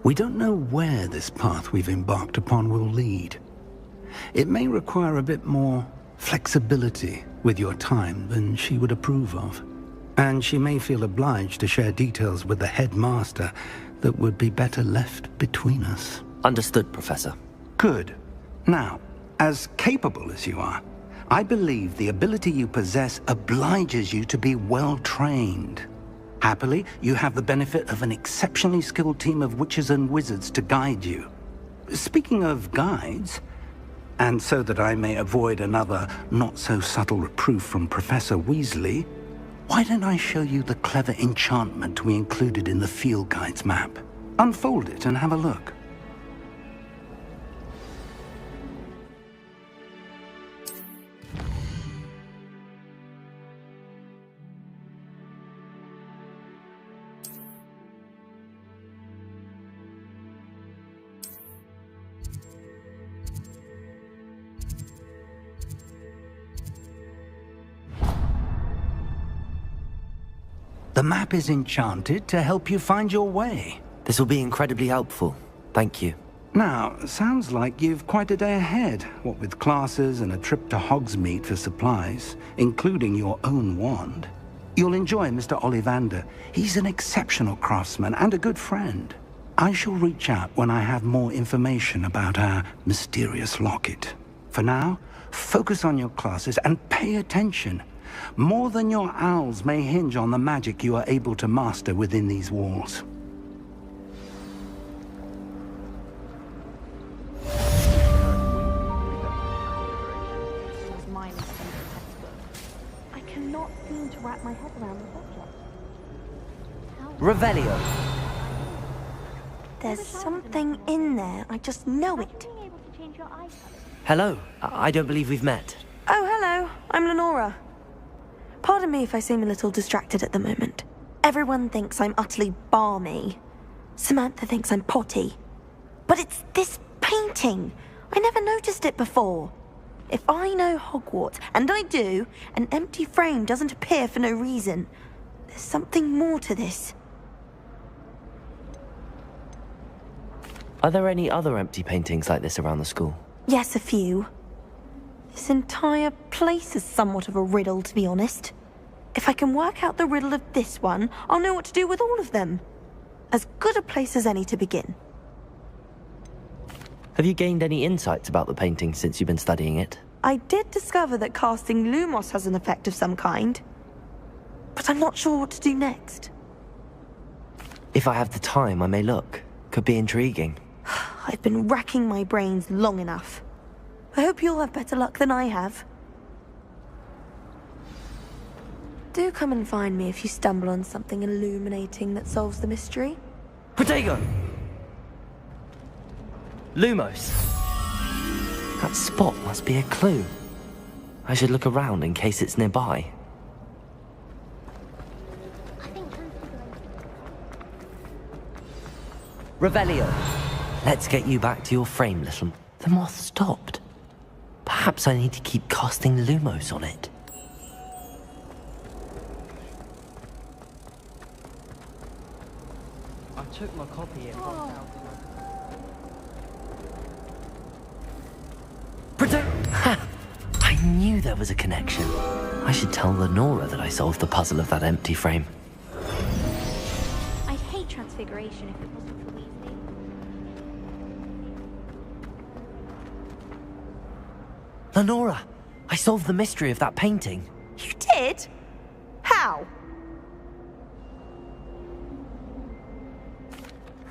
We don't know where this path we've embarked upon will lead. It may require a bit more flexibility with your time than she would approve of. And she may feel obliged to share details with the headmaster that would be better left between us. Understood, Professor. Good. Now, as capable as you are, I believe the ability you possess obliges you to be well-trained. Happily, you have the benefit of an exceptionally skilled team of witches and wizards to guide you. Speaking of guides, and so that I may avoid another not-so-subtle reproof from Professor Weasley, why don't I show you the clever enchantment we included in the field guide's map? Unfold it and have a look. The map is enchanted to help you find your way. This will be incredibly helpful. Thank you. Now, sounds like you've quite a day ahead, what with classes and a trip to Hogsmeade for supplies, including your own wand. You'll enjoy Mr. Ollivander. He's an exceptional craftsman and a good friend. I shall reach out when I have more information about our mysterious locket. For now, focus on your classes and pay attention. More than your owls may hinge on the magic you are able to master within these walls. I cannot seem to wrap my head around the subject. Revelio. There's something in there. I just know it. Hello. I don't believe we've met. Oh, hello. I'm Lenora. Pardon me if I seem a little distracted at the moment. Everyone thinks I'm utterly balmy. Samantha thinks I'm potty. But it's this painting. I never noticed it before. If I know Hogwarts, and I do, an empty frame doesn't appear for no reason. There's something more to this. Are there any other empty paintings like this around the school? Yes, a few. This entire place is somewhat of a riddle, to be honest. If I can work out the riddle of this one, I'll know what to do with all of them. As good a place as any to begin. Have you gained any insights about the painting since you've been studying it? I did discover that casting Lumos has an effect of some kind. But I'm not sure what to do next. If I have the time, I may look. Could be intriguing. I've been racking my brains long enough. I hope you'll have better luck than I have. Do come and find me if you stumble on something illuminating that solves the mystery. Protego! Lumos! That spot must be a clue. I should look around in case it's nearby. Revelio! Let's get you back to your frame, little... The moth stopped. Perhaps I need to keep casting Lumos on it. I took my copy and locked out. Ha! I knew there was a connection. I should tell Lenora that I solved the puzzle of that empty frame. I'd hate transfiguration if it wasn't for Weasley. Lenora! I solved the mystery of that painting. You did? How?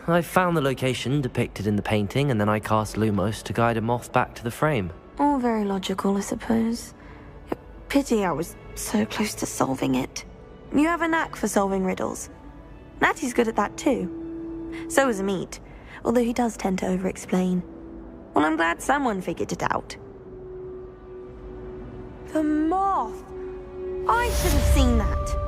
I found the location depicted in the painting, and then I cast Lumos to guide a moth back to the frame. All very logical, I suppose. Pity I was so close to solving it. You have a knack for solving riddles. Natty's good at that too. So is Amit, although he does tend to over-explain. Well, I'm glad someone figured it out. The moth! I should have seen that.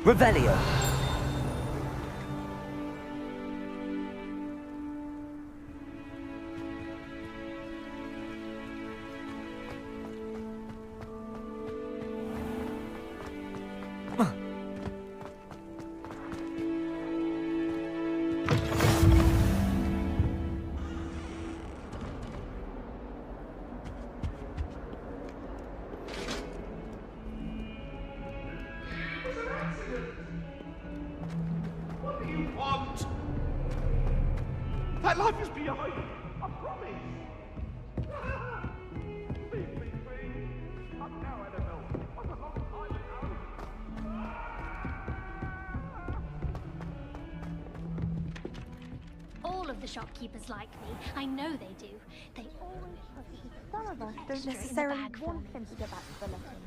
Revelio. That life is behind. I promise. All of the shopkeepers like me. I know they do. They always put Some of us don't necessarily want him to go back to the letting.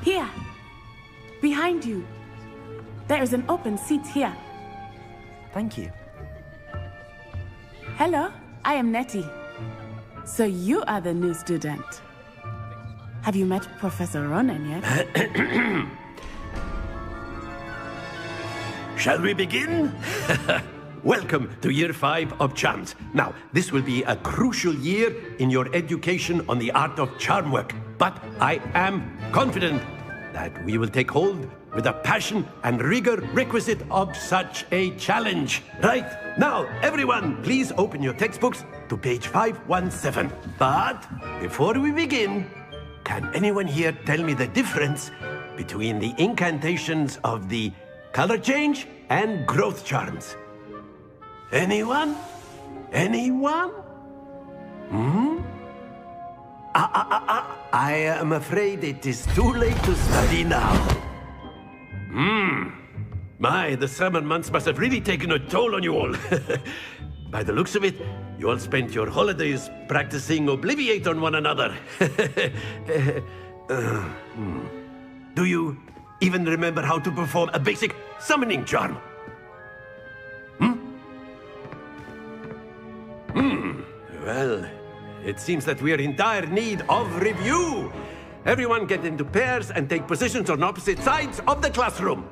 Here! Behind you! There is an open seat here. Thank you. Hello, I am Nettie. So you are the new student. Have you met Professor Ronan yet? Shall we begin? Welcome to Year 5 of Charms. Now, this will be a crucial year in your education on the art of charm work. But I am confident that we will take hold with the passion and rigor requisite of such a challenge. Right, now, everyone, please open your textbooks to page 517. But before we begin, can anyone here tell me the difference between the incantations of the color change and growth charms? Anyone? Anyone? I am afraid it is too late to study now. My, the summer months must have really taken a toll on you all. By the looks of it, you all spent your holidays practicing Obliviate on one another. Do you even remember how to perform a basic summoning charm? Well, it seems that we are in dire need of review. Everyone get into pairs and take positions on opposite sides of the classroom.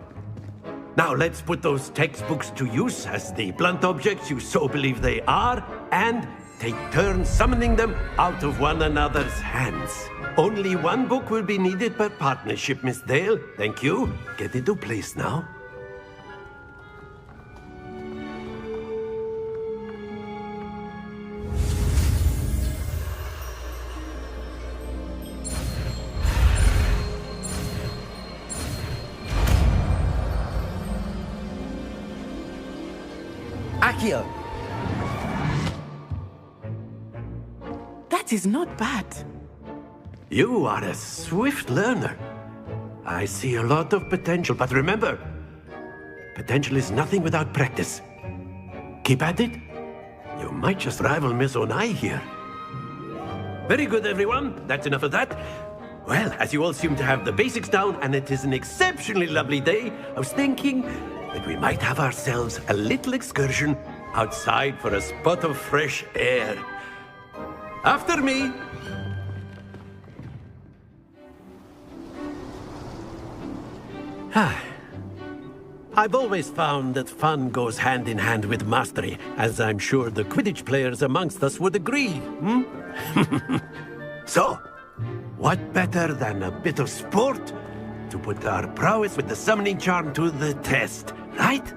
Now let's put those textbooks to use as the blunt objects you so believe they are, and take turns summoning them out of one another's hands. Only one book will be needed per partnership, Miss Dale. Thank you. Get into place now. Accio! That is not bad. You are a swift learner. I see a lot of potential, but remember, potential is nothing without practice. Keep at it. You might just rival Miss Onai here. Very good, everyone. That's enough of that. Well, as you all seem to have the basics down, and it is an exceptionally lovely day, I was thinking that we might have ourselves a little excursion outside for a spot of fresh air. After me. I've always found that fun goes hand in hand with mastery, as I'm sure the Quidditch players amongst us would agree. So, what better than a bit of sport to put our prowess with the summoning charm to the test, right?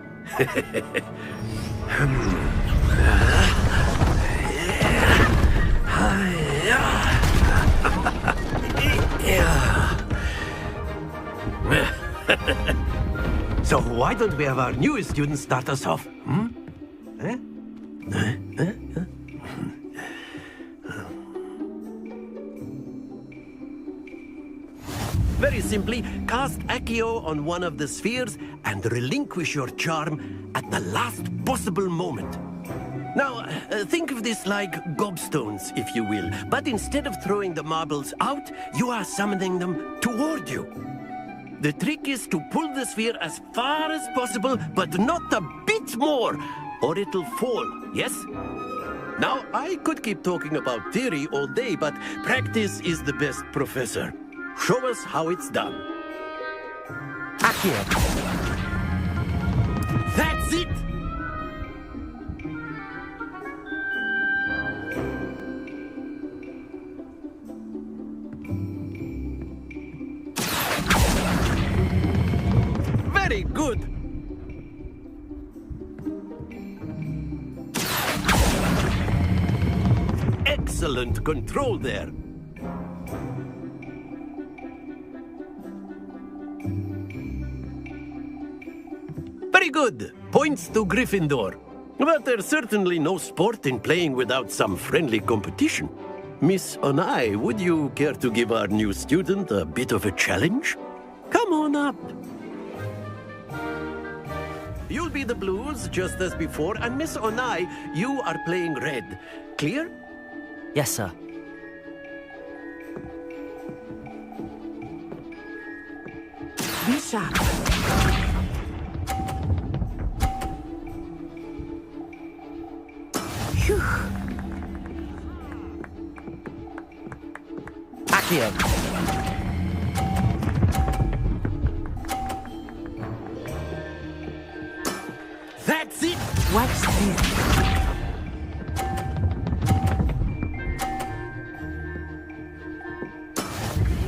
So why don't we have our newest student start us off? Eh? Very simply, cast Accio on one of the spheres and relinquish your charm at the last possible moment. Now, think of this like gobstones, if you will, but instead of throwing the marbles out, you are summoning them toward you. The trick is to pull the sphere as far as possible, but not a bit more, or it'll fall, yes? Now, I could keep talking about theory all day, but practice is the best professor. Show us how it's done. Accio. That's it! Very good! Excellent control there. Very good. Points to Gryffindor. But there's certainly no sport in playing without some friendly competition. Miss Onai, would you care to give our new student a bit of a challenge? Come on up. You'll be the blues, just as before, and Miss Onai, you are playing red. Clear? Yes, sir. Be sharp. Phew. Accio. That's it! Watch this.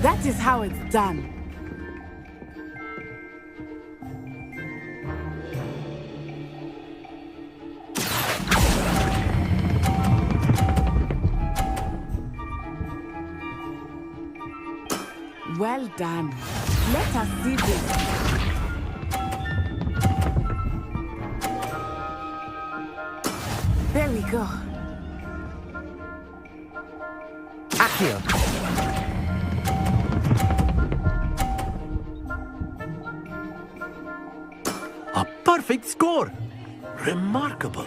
That is how it's done. Well done. Let us see this. There we go. Accio. A perfect score! Remarkable.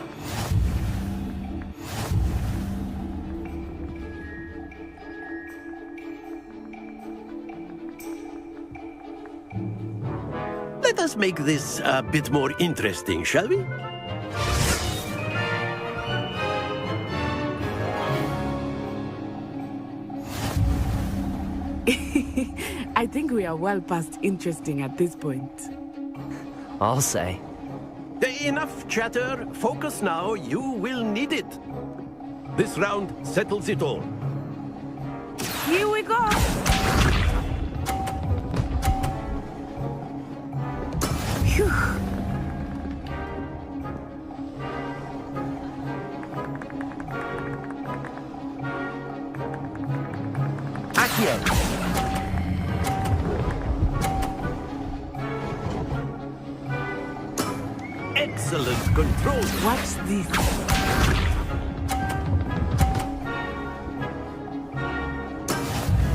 Let us make this a bit more interesting, shall we? I think we are well past interesting at this point. I'll say. Enough chatter. Focus now. You will need it. This round settles it all. Here we go! Phew. Accio. Excellent control. Watch this.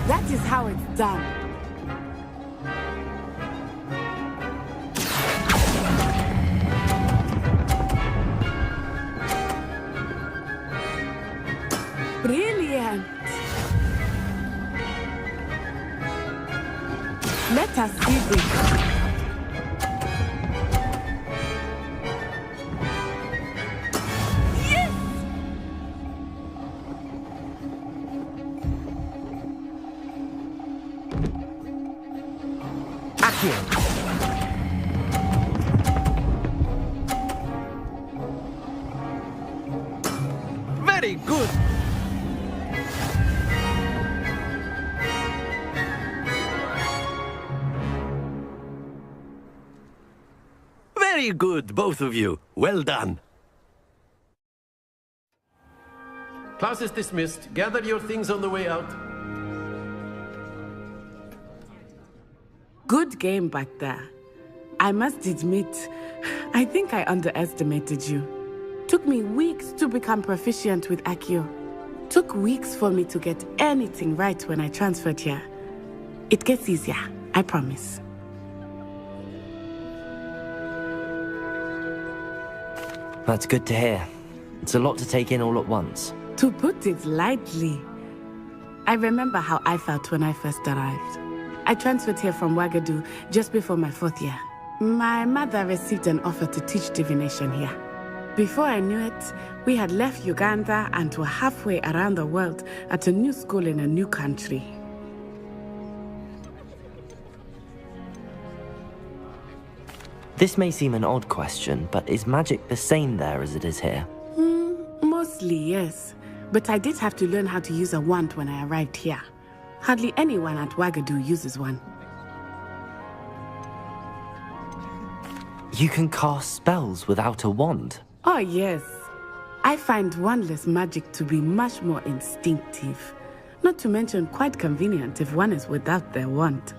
That is how it's done. Brilliant. Let us see this. Very good. Very good, both of you. Well done. Class is dismissed. Gather your things on the way out. Good game back there. I must admit, I think I underestimated you. Took me weeks to become proficient with Accio. Took weeks for me to get anything right when I transferred here. It gets easier, I promise. That's good to hear. It's a lot to take in all at once. To put it lightly, I remember how I felt when I first arrived. I transferred here from Ouagadougou just before my 4th year. My mother received an offer to teach divination here. Before I knew it, we had left Uganda and were halfway around the world at a new school in a new country. This may seem an odd question, but is magic the same there as it is here? Mostly, yes. But I did have to learn how to use a wand when I arrived here. Hardly anyone at Ouagadougou uses one. You can cast spells without a wand? Oh, yes. I find wandless magic to be much more instinctive. Not to mention quite convenient if one is without their wand.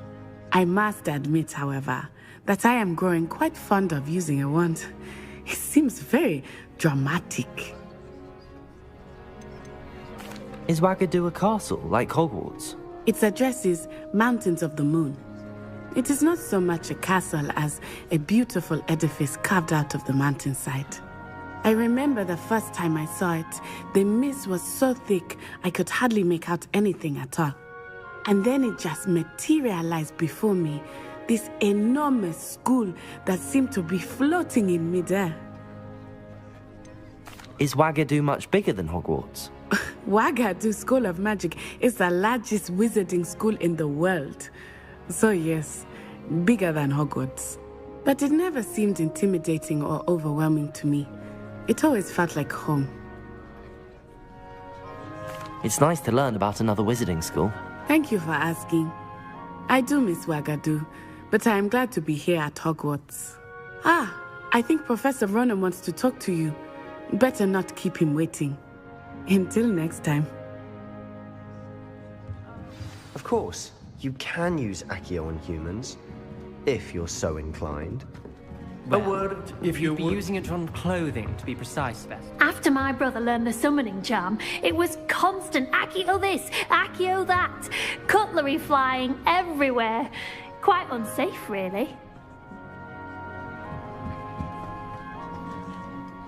I must admit, however, that I am growing quite fond of using a wand. It seems very dramatic. Is Ouagadougou a castle, like Hogwarts? Its address is Mountains of the Moon. It is not so much a castle as a beautiful edifice carved out of the mountainside. I remember the first time I saw it, the mist was so thick I could hardly make out anything at all. And then it just materialized before me, this enormous school that seemed to be floating in midair. Is Ouagadougou much bigger than Hogwarts? Ouagadougou School of Magic is the largest wizarding school in the world. So yes, bigger than Hogwarts. But it never seemed intimidating or overwhelming to me. It always felt like home. It's nice to learn about another wizarding school. Thank you for asking. I do miss Ouagadougou, but I am glad to be here at Hogwarts. I think Professor Ronan wants to talk to you. Better not keep him waiting. Until next time. Of course, you can use Accio on humans, if you're so inclined. A word if you'd be using it on clothing, to be precise, Beth. After my brother learned the summoning charm, it was constant Accio this, Accio that. Cutlery flying everywhere. Quite unsafe, really.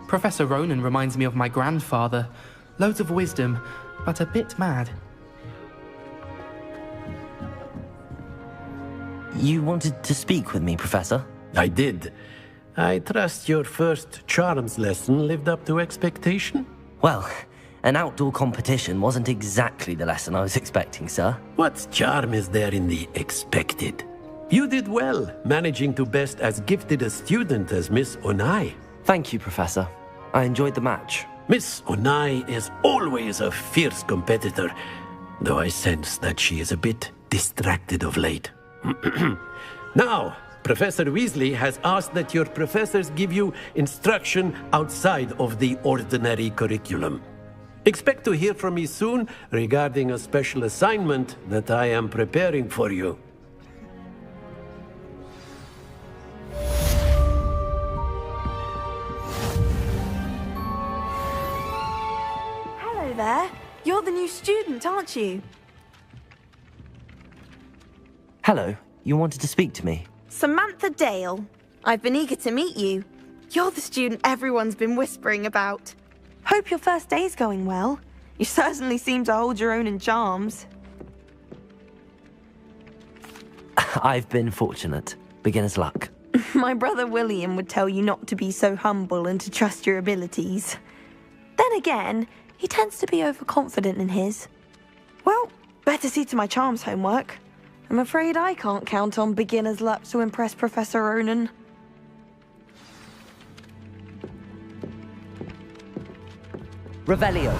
Professor Ronan reminds me of my grandfather. Loads of wisdom, but a bit mad. You wanted to speak with me, Professor? I did. I trust your first charms lesson lived up to expectation? Well, an outdoor competition wasn't exactly the lesson I was expecting, sir. What charm is there in the expected? You did well, managing to best as gifted a student as Miss Onai. Thank you, Professor. I enjoyed the match. Miss Onai is always a fierce competitor, though I sense that she is a bit distracted of late. Now, Professor Weasley has asked that your professors give you instruction outside of the ordinary curriculum. Expect to hear from me soon regarding a special assignment that I am preparing for you. Hello there. You're the new student, aren't you? Hello. You wanted to speak to me? Samantha Dale. I've been eager to meet you. You're the student everyone's been whispering about. Hope your first day's going well. You certainly seem to hold your own in charms. I've been fortunate. Beginner's luck. My brother William would tell you not to be so humble and to trust your abilities. Then again, he tends to be overconfident in his. Well, better see to my charms homework. I'm afraid I can't count on beginner's luck to impress Professor Ronan. Revelio.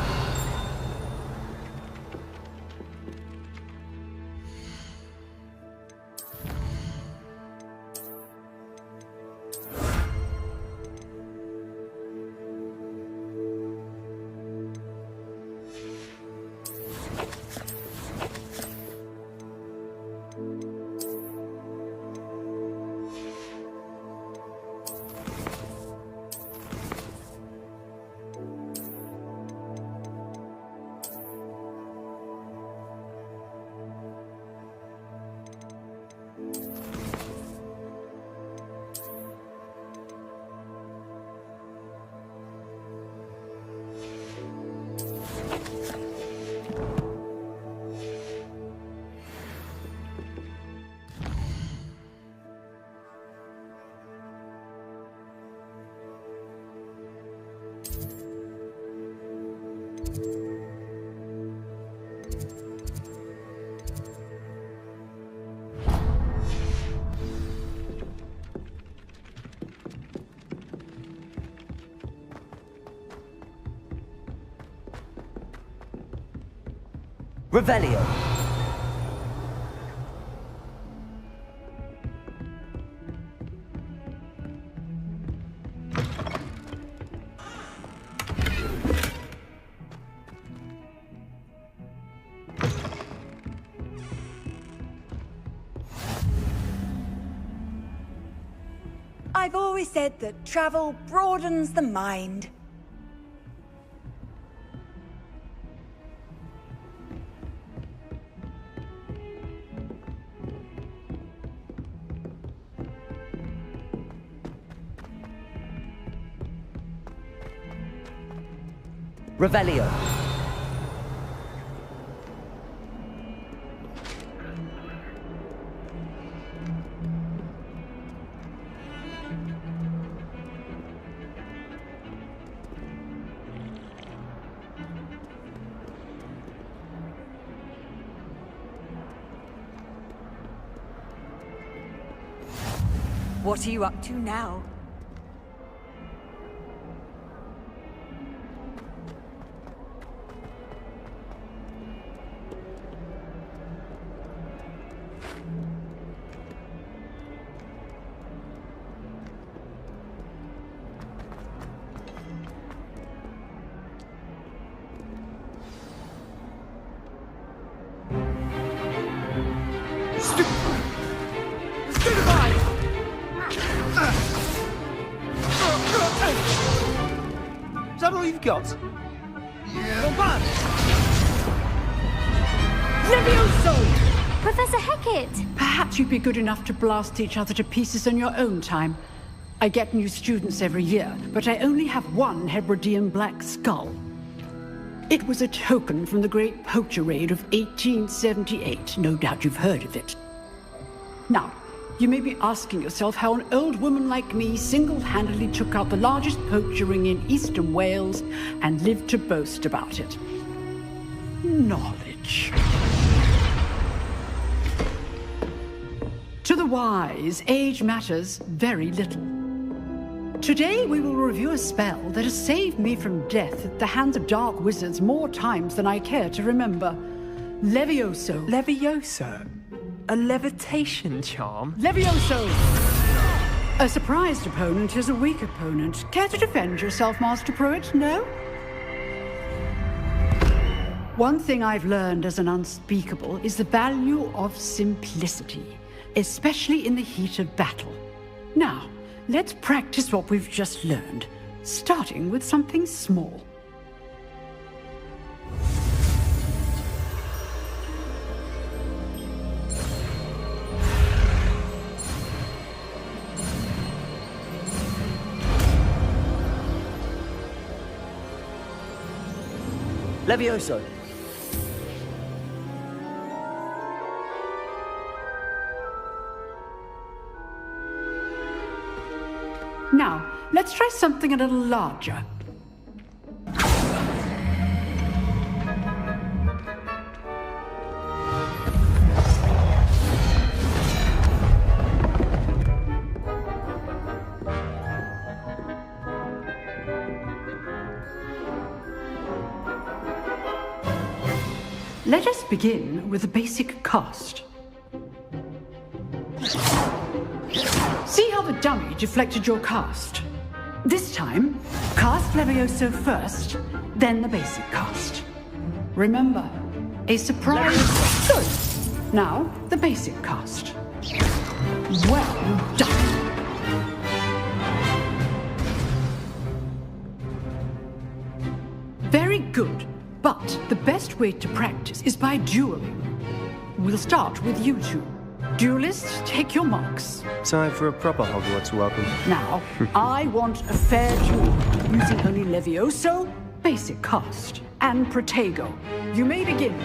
Revelio. I've always said that travel broadens the mind. Revelio. What are you up to now? Is that all you've got? Yeah. Levioso! Professor Hecat! Perhaps you'd be good enough to blast each other to pieces in your own time. I get new students every year, but I only have one Hebridean black skull. It was a token from the Great Poacher Raid of 1878. No doubt you've heard of it. Now, you may be asking yourself how an old woman like me single-handedly took out the largest poacher ring in eastern Wales and lived to boast about it. Knowledge. To the wise, age matters very little. Today we will review a spell that has saved me from death at the hands of dark wizards more times than I care to remember. Levioso. Levioso? A levitation charm? Levioso! A surprised opponent is a weak opponent. Care to defend yourself, Master Pruitt? No? One thing I've learned as an unspeakable is the value of simplicity, especially in the heat of battle. Now, let's practice what we've just learned, starting with something small. Levioso. Now, let's try something a little larger. Let us begin with the basic cast. See how the dummy deflected your cast? This time, cast Levioso first, then the basic cast. Remember, a surprise... Good! Now, the basic cast. Well done! Very good, but the best way to practice is by dueling. We'll start with you two. Duelists, take your marks. Time for a proper Hogwarts welcome. Now, I want a fair duel, using only Levioso, basic cast, and Protego. You may begin.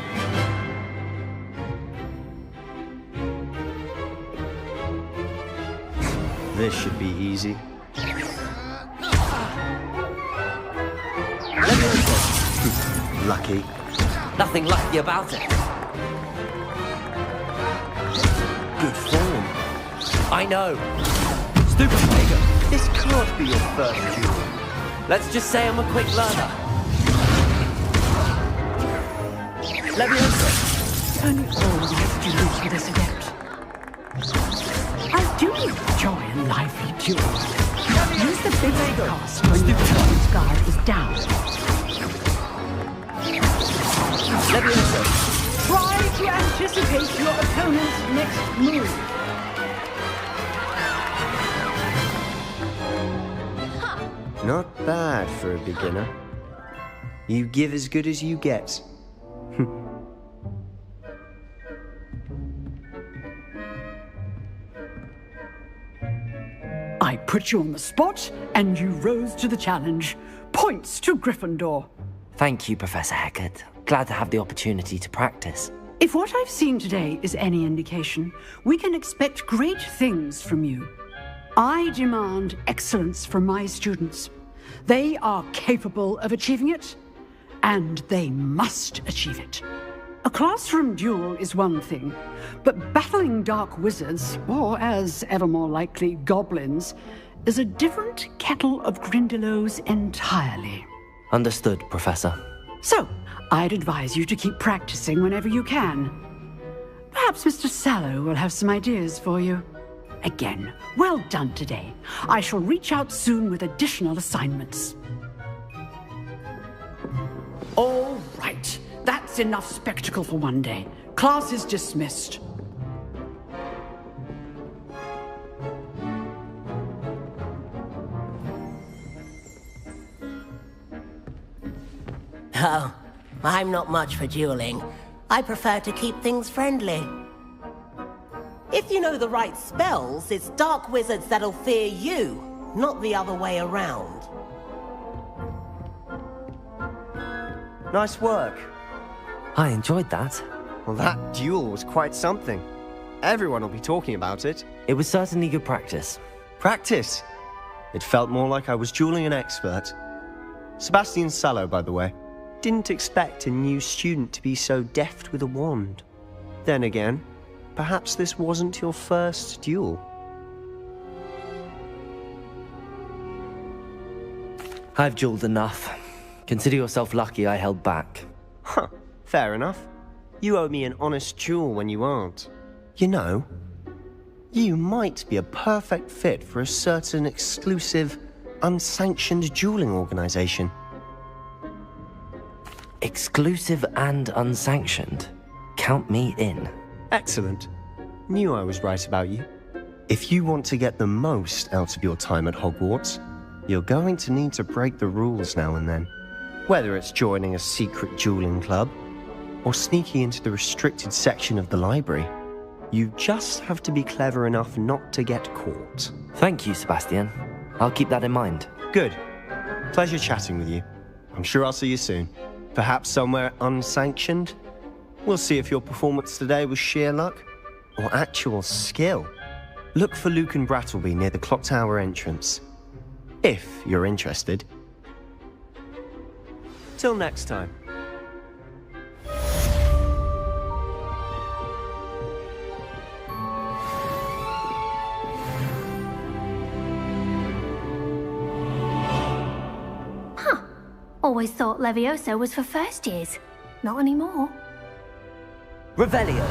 This should be easy. lucky. Nothing lucky about it. Good form. I know. Stupid pagan. This can't be your first duel. Let's just say I'm a quick learner. Leviosa. Only always do lose with this adept. I do enjoy a lively duel. Use the big cast when your opponent's guard is down. Leviosa. Try to anticipate your opponent's next move. Not bad for a beginner. You give as good as you get. I put you on the spot, and you rose to the challenge. Points to Gryffindor. Thank you, Professor Hecat. Glad to have the opportunity to practice. If what I've seen today is any indication, we can expect great things from you. I demand excellence from my students. They are capable of achieving it, and they must achieve it. A classroom duel is one thing, but battling dark wizards, or as ever more likely, goblins, is a different kettle of Grindylows entirely. Understood, Professor. So, I'd advise you to keep practicing whenever you can. Perhaps Mr. Sallow will have some ideas for you. Again, well done today. I shall reach out soon with additional assignments. All right. That's enough spectacle for one day. Class is dismissed. Oh, I'm not much for dueling. I prefer to keep things friendly. If you know the right spells, it's dark wizards that'll fear you, not the other way around. Nice work. I enjoyed that. Well, that duel was quite something. Everyone will be talking about it. It was certainly good practice. Practice? It felt more like I was dueling an expert. Sebastian Sallow, by the way. Didn't expect a new student to be so deft with a wand. Then again, perhaps this wasn't your first duel. I've dueled enough. Consider yourself lucky I held back. Huh, fair enough. You owe me an honest duel when you aren't. You know, you might be a perfect fit for a certain exclusive, unsanctioned dueling organization. Exclusive and unsanctioned? Count me in. Excellent. Knew I was right about you. If you want to get the most out of your time at Hogwarts, you're going to need to break the rules now and then. Whether it's joining a secret dueling club, or sneaking into the restricted section of the library, you just have to be clever enough not to get caught. Thank you, Sebastian. I'll keep that in mind. Good. Pleasure chatting with you. I'm sure I'll see you soon. Perhaps somewhere unsanctioned? We'll see if your performance today was sheer luck or actual skill. Look for Luke and Brattleby near the clock tower entrance, if you're interested. Till next time. Always thought Levioso was for first years. Not anymore. Revelio.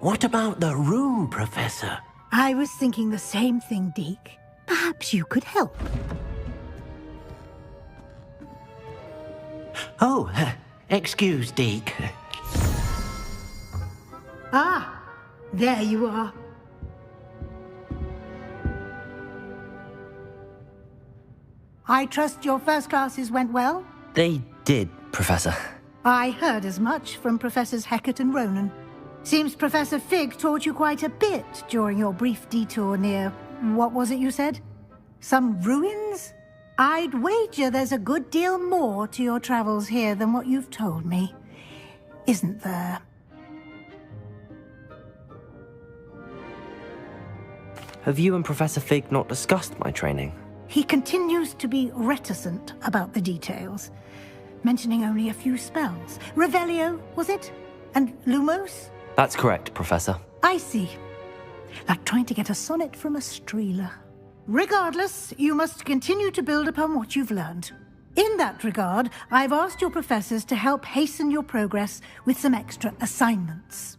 What about the room, Professor? I was thinking the same thing, Deke. Perhaps you could help. Oh, excuse, Deke. Ah, there you are. I trust your first classes went well? They did, Professor. I heard as much from Professors Hecat and Ronan. Seems Professor Fig taught you quite a bit during your brief detour near... what was it you said? Some ruins? I'd wager there's a good deal more to your travels here than what you've told me. Isn't there? Have you and Professor Fig not discussed my training? He continues to be reticent about the details, mentioning only a few spells. Revelio, was it? And Lumos? That's correct, Professor. I see. Like trying to get a sonnet from a streeler. Regardless, you must continue to build upon what you've learned. In that regard, I've asked your professors to help hasten your progress with some extra assignments.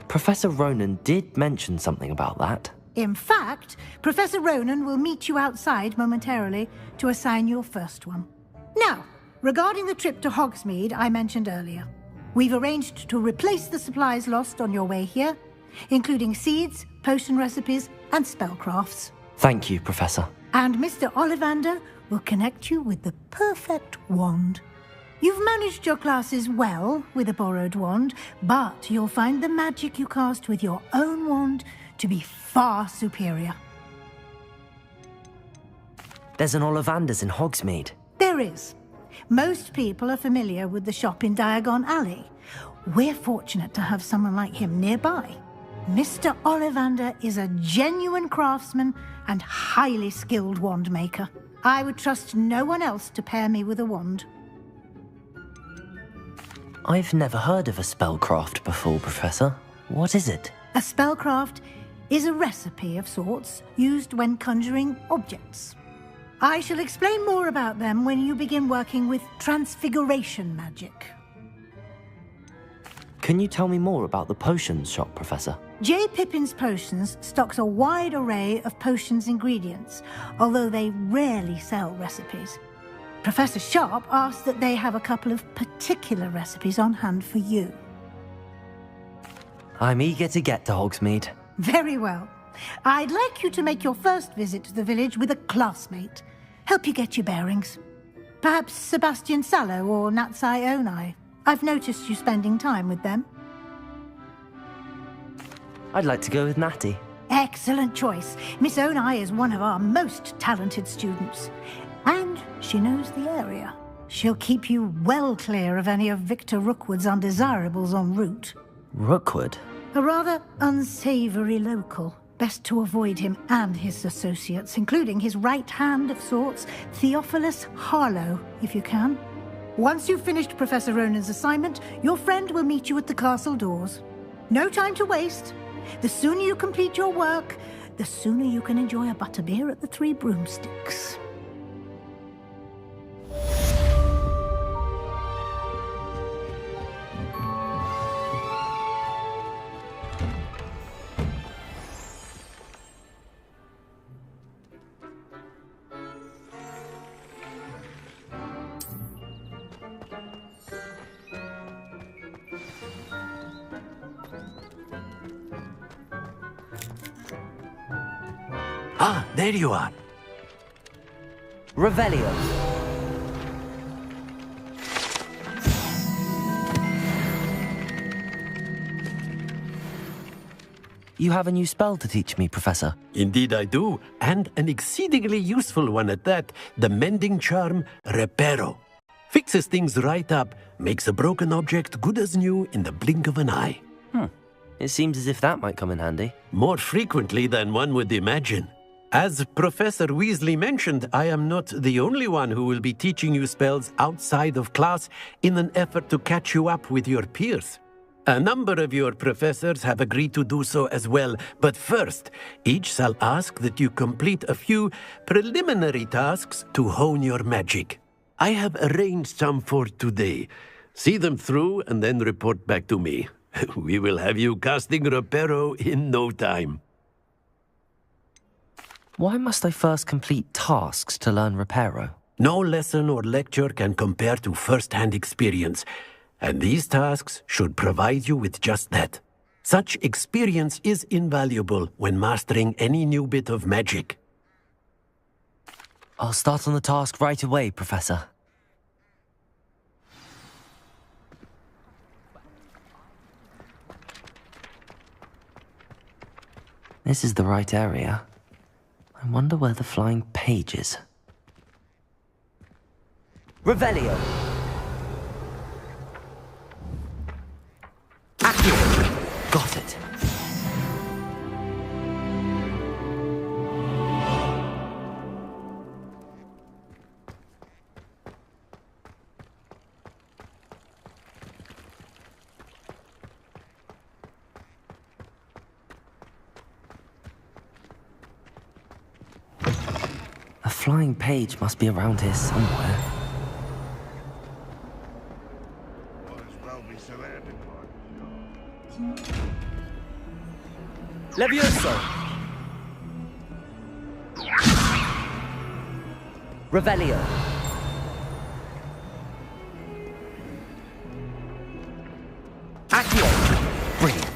Professor Ronan did mention something about that. In fact, Professor Ronan will meet you outside momentarily to assign your first one. Now, regarding the trip to Hogsmeade I mentioned earlier, we've arranged to replace the supplies lost on your way here, including seeds, potion recipes, and spellcrafts. Thank you, Professor. And Mr. Ollivander will connect you with the perfect wand. You've managed your classes well with a borrowed wand, but you'll find the magic you cast with your own wand to be far superior. There's an Ollivander's in Hogsmeade. There is. Most people are familiar with the shop in Diagon Alley. We're fortunate to have someone like him nearby. Mr. Ollivander is a genuine craftsman and highly skilled wand maker. I would trust no one else to pair me with a wand. I've never heard of a spellcraft before, Professor. What is it? A spellcraft is a recipe of sorts used when conjuring objects. I shall explain more about them when you begin working with transfiguration magic. Can you tell me more about the potions shop, Professor? J. Pippin's Potions stocks a wide array of potions ingredients, although they rarely sell recipes. Professor Sharp asked that they have a couple of particular recipes on hand for you. I'm eager to get to Hogsmeade. Very well. I'd like you to make your first visit to the village with a classmate. Help you get your bearings. Perhaps Sebastian Sallow or Natsai Onai. I've noticed you spending time with them. I'd like to go with Natty. Excellent choice. Miss Onai is one of our most talented students. And she knows the area. She'll keep you well clear of any of Victor Rookwood's undesirables en route. Rookwood? A rather unsavory local. Best to avoid him and his associates, including his right hand of sorts, Theophilus Harlow, if you can. Once you've finished Professor Ronan's assignment, your friend will meet you at the castle doors. No time to waste. The sooner you complete your work, the sooner you can enjoy a butterbeer at the Three Broomsticks. Ah, there you are. Revelio. You have a new spell to teach me, Professor. Indeed I do, and an exceedingly useful one at that. The mending charm, Reparo. Fixes things right up, makes a broken object good as new in the blink of an eye. It seems as if that might come in handy. More frequently than one would imagine. As Professor Weasley mentioned, I am not the only one who will be teaching you spells outside of class in an effort to catch you up with your peers. A number of your professors have agreed to do so as well, but first, each shall ask that you complete a few preliminary tasks to hone your magic. I have arranged some for today, See them through and then report back to me. We will have you casting Reparo in no time. Why must I first complete tasks to learn Reparo? No lesson or lecture can compare to first-hand experience, and these tasks should provide you with just that. Such experience is invaluable when mastering any new bit of magic. I'll start on the task right away, Professor. This is the right area. I wonder where the flying page is. Revelio! Accio! Got it. A flying page must be around here somewhere. Levioso! Revelio! Accio! Brilliant.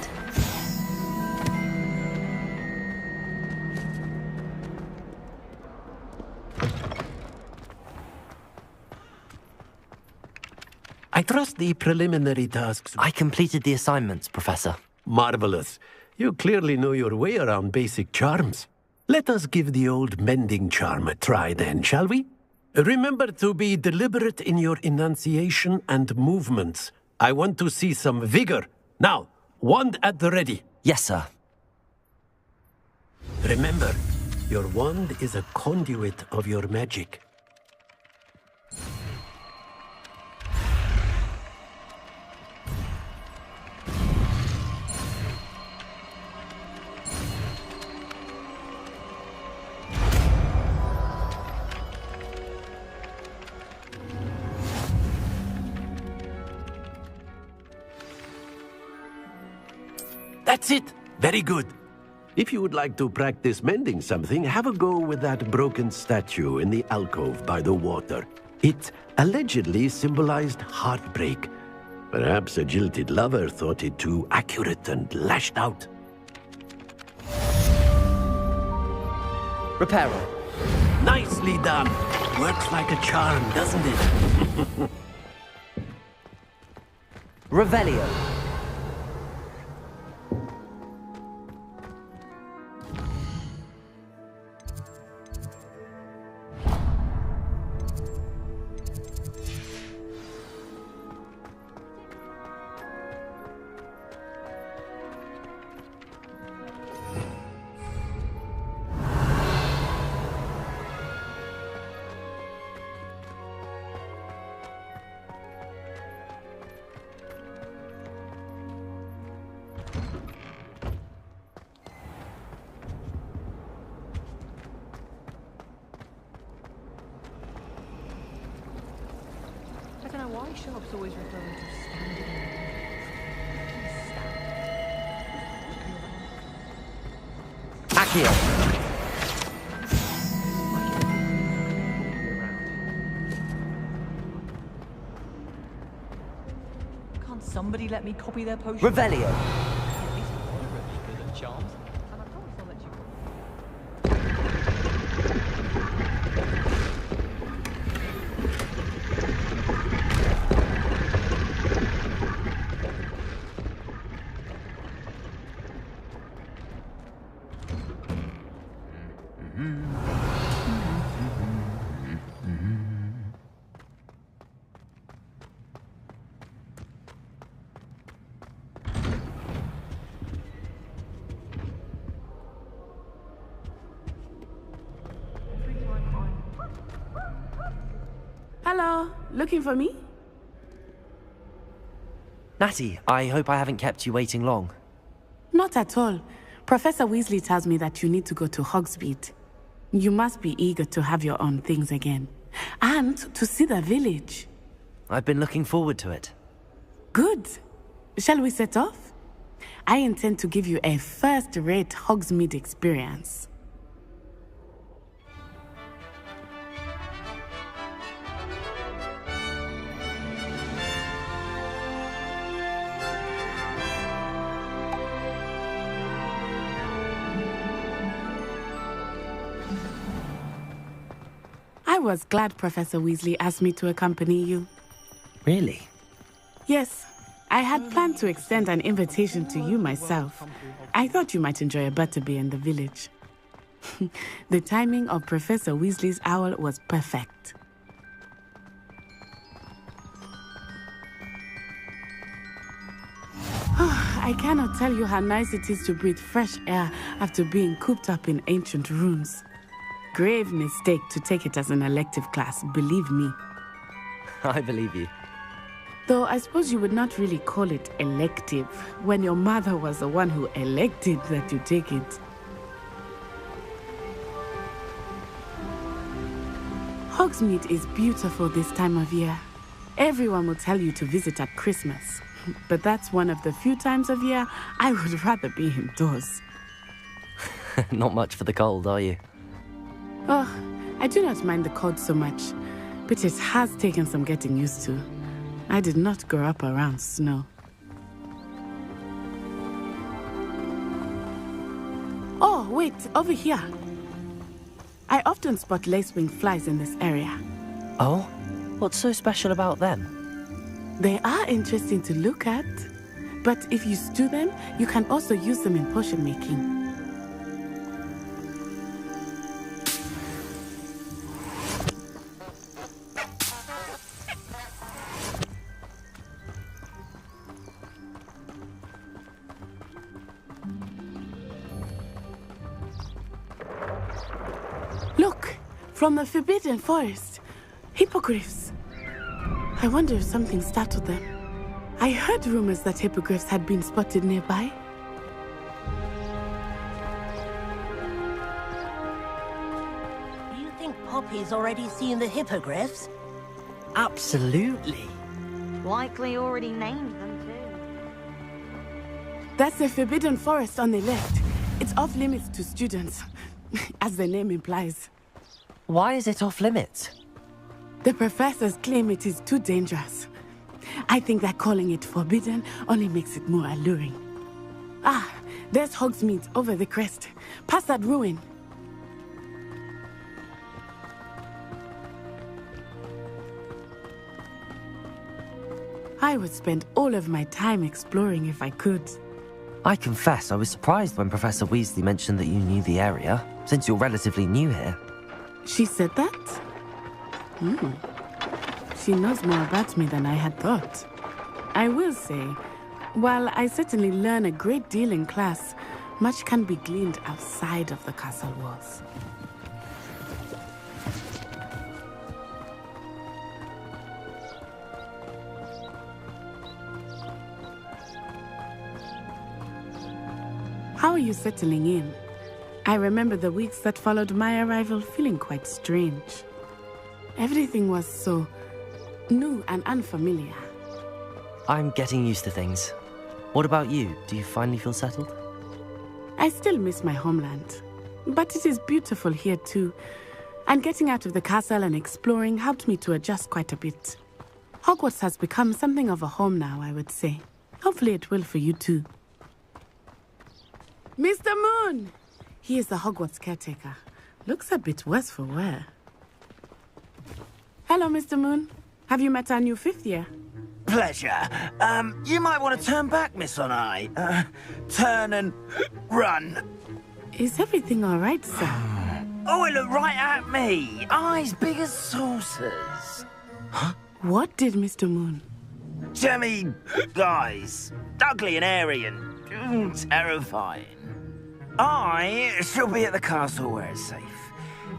I trust the preliminary tasks. I completed the assignments, Professor. Marvelous. You clearly know your way around basic charms. Let us give the old mending charm a try then, shall we? Remember to be deliberate in your enunciation and movements. I want to see some vigor. Now, wand at the ready. Yes, sir. Remember, your wand is a conduit of your magic. That's it! Very good. If you would like to practice mending something, have a go with that broken statue in the alcove by the water. It allegedly symbolized heartbreak. Perhaps a jilted lover thought it too accurate and lashed out. Reparo. Nicely done. Works like a charm, doesn't it? Revelio. I don't know why shops always refer to standing. Accio! Can't somebody let me copy their potion? Revelio! At least one of them is good at charms, and I promise I'll let you. Hello, looking for me? Natty, I hope I haven't kept you waiting long. Not at all. Professor Weasley tells me that you need to go to Hogsmeade. You must be eager to have your own things again. And to see the village. I've been looking forward to it. Good. Shall we set off? I intend to give you a first-rate Hogsmeade experience. I was glad Professor Weasley asked me to accompany you. Really? Yes, I had planned to extend an invitation to you myself. I thought you might enjoy a butterbeer in the village. The timing of Professor Weasley's owl was perfect. I cannot tell you how nice it is to breathe fresh air after being cooped up in ancient rooms. Grave mistake to take it as an elective class, believe me. I believe you. Though I suppose you would not really call it elective when your mother was the one who elected that you take it. Hogsmeade is beautiful this time of year. Everyone will tell you to visit at Christmas, but that's one of the few times of year I would rather be indoors. Not much for the cold, are you? Oh, I do not mind the cold so much, but it has taken some getting used to. I did not grow up around snow. Oh, wait, over here. I often spot lacewing flies in this area. Oh? What's so special about them? They are interesting to look at, but if you stew them, you can also use them in potion making. Look, from the Forbidden Forest, hippogriffs. I wonder if something startled them. I heard rumors that hippogriffs had been spotted nearby. Do you think Poppy's already seen the hippogriffs? Absolutely. Likely already named them too. That's the Forbidden Forest on the left. It's off limits to students, as the name implies. Why is it off limits? The professors claim it is too dangerous. I think that calling it forbidden only makes it more alluring. Ah, there's Hogsmeade over the crest. Past that ruin. I would spend all of my time exploring if I could. I confess I was surprised when Professor Weasley mentioned that you knew the area, since you're relatively new here. She said that? She knows more about me than I had thought. I will say, while I certainly learn a great deal in class, much can be gleaned outside of the castle walls. How are you settling in? I remember the weeks that followed my arrival feeling quite strange. Everything was so new and unfamiliar. I'm getting used to things. What about you? Do you finally feel settled? I still miss my homeland, but it is beautiful here too. And getting out of the castle and exploring helped me to adjust quite a bit. Hogwarts has become something of a home now, I would say. Hopefully it will for you too. Mr. Moon! He is the Hogwarts caretaker. Looks a bit worse for wear. Hello, Mr. Moon. Have you met our new fifth year? Pleasure. You might want to turn back, Miss On-Eye. Turn and run. Is everything all right, sir? Oh, it looked right at me. Eyes big as saucers. Huh? What did Mr. Moon? Jemmy, guys. Ugly and airy and terrifying. I shall be at the castle where it's safe.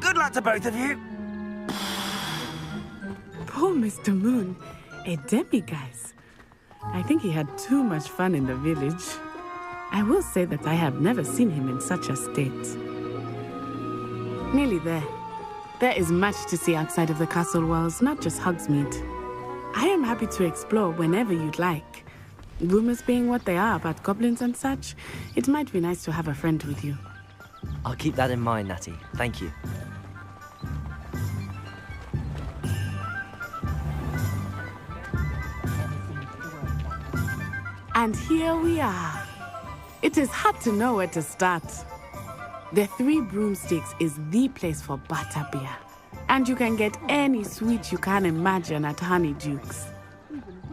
Good luck to both of you. Poor Mr. Moon. A demiguise. I think he had too much fun in the village. I will say that I have never seen him in such a state. Nearly there. There is much to see outside of the castle walls, not just Hogsmeade. I am happy to explore whenever you'd like, Rumors being what they are about goblins and such, it might be nice to have a friend with you. I'll keep that in mind, Natty. Thank you. And here we are. It is hard to know where to start. The Three Broomsticks is the place for butterbeer. And you can get any sweet you can imagine at Honeyduke's.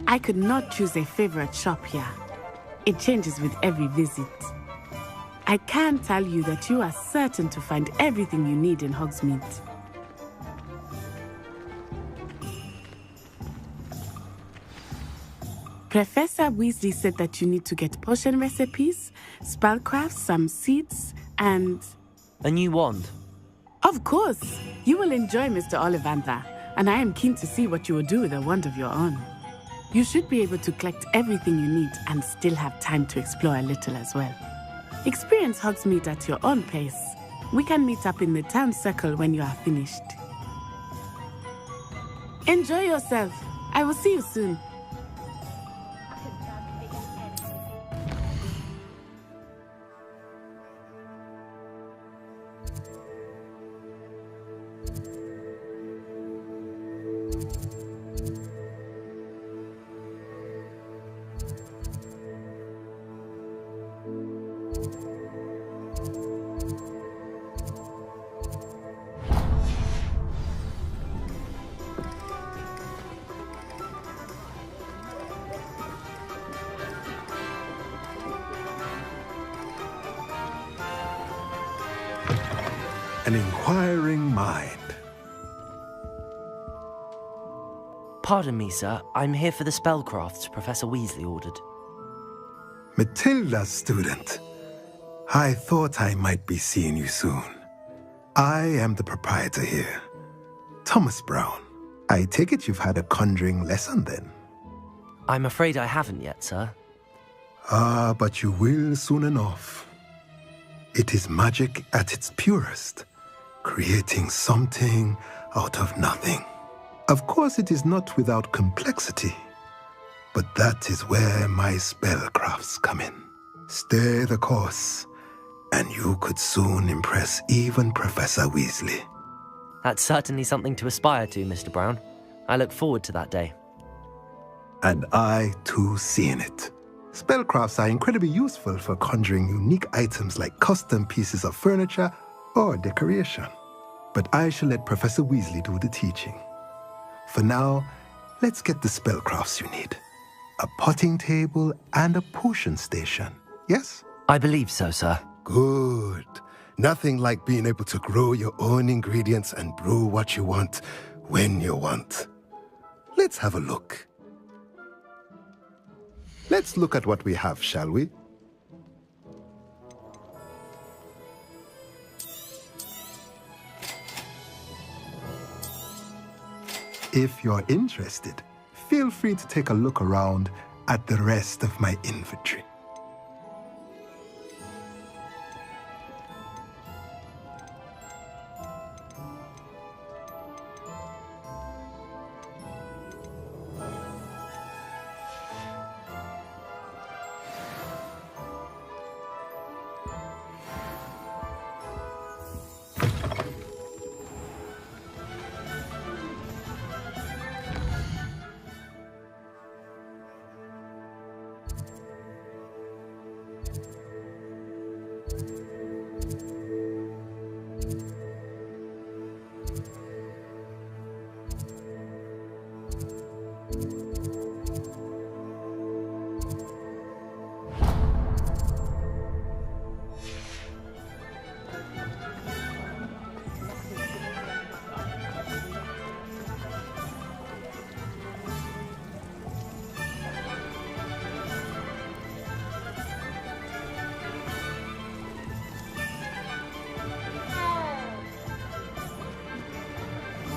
I could not choose a favorite shop here. It changes with every visit. I can tell you that you are certain to find everything you need in Hogsmeade. Professor Weasley said that you need to get potion recipes, spellcrafts, some seeds, and... a new wand. Of course! You will enjoy Mr. Ollivander, and I am keen to see what you will do with a wand of your own. You should be able to collect everything you need and still have time to explore a little as well. Experience Hogsmeade at your own pace. We can meet up in the town circle when you are finished. Enjoy yourself. I will see you soon. An inquiring mind. Pardon me, sir. I'm here for the spellcrafts Professor Weasley ordered. Matilda's student. I thought I might be seeing you soon. I am the proprietor here, Thomas Brown. I take it you've had a conjuring lesson then? I'm afraid I haven't yet, sir. Ah, but you will soon enough. It is magic at its purest, creating something out of nothing. Of course, it is not without complexity, but that is where my spellcrafts come in. Stay the course, and you could soon impress even Professor Weasley. That's certainly something to aspire to, Mr. Brown. I look forward to that day. And I, too, seeing it. Spellcrafts are incredibly useful for conjuring unique items like custom pieces of furniture or decoration. But I shall let Professor Weasley do the teaching. For now, let's get the spellcrafts you need. A potting table and a potion station, yes? I believe so, sir. Good. Nothing like being able to grow your own ingredients and brew what you want when you want. Let's have a look. Let's look at what we have, shall we? If you're interested, feel free to take a look around at the rest of my inventory.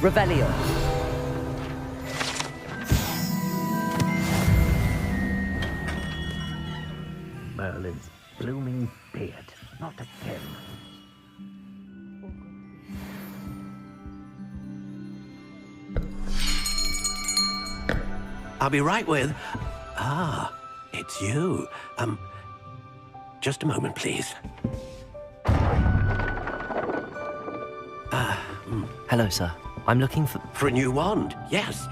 Revelio. Merlin's blooming beard. Not again. I'll be right with... Ah, it's you. Just a moment, please. Hello, sir. I'm looking for... For a new wand, yes.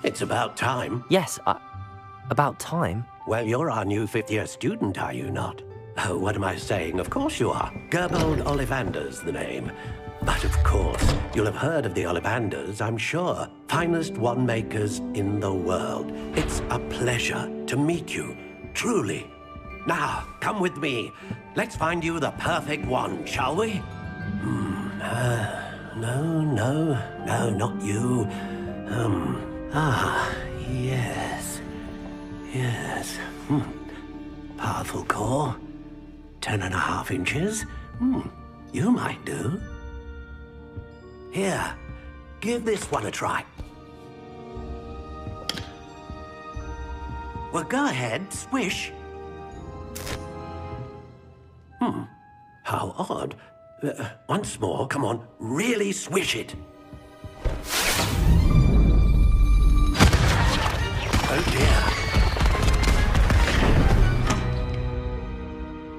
It's about time. Yes, about time? Well, you're our new fifth-year student, are you not? Oh, what am I saying? Of course you are. Gerbold Ollivander's the name. But of course, you'll have heard of the Ollivanders, I'm sure. Finest wand makers in the world. It's a pleasure to meet you, truly. Now, come with me. Let's find you the perfect wand, shall we? No, not you. Yes. Powerful core. 10.5 inches. You might do. Here, give this one a try. Well, go ahead, swish. How odd. Once more, come on, really swish it. Oh dear.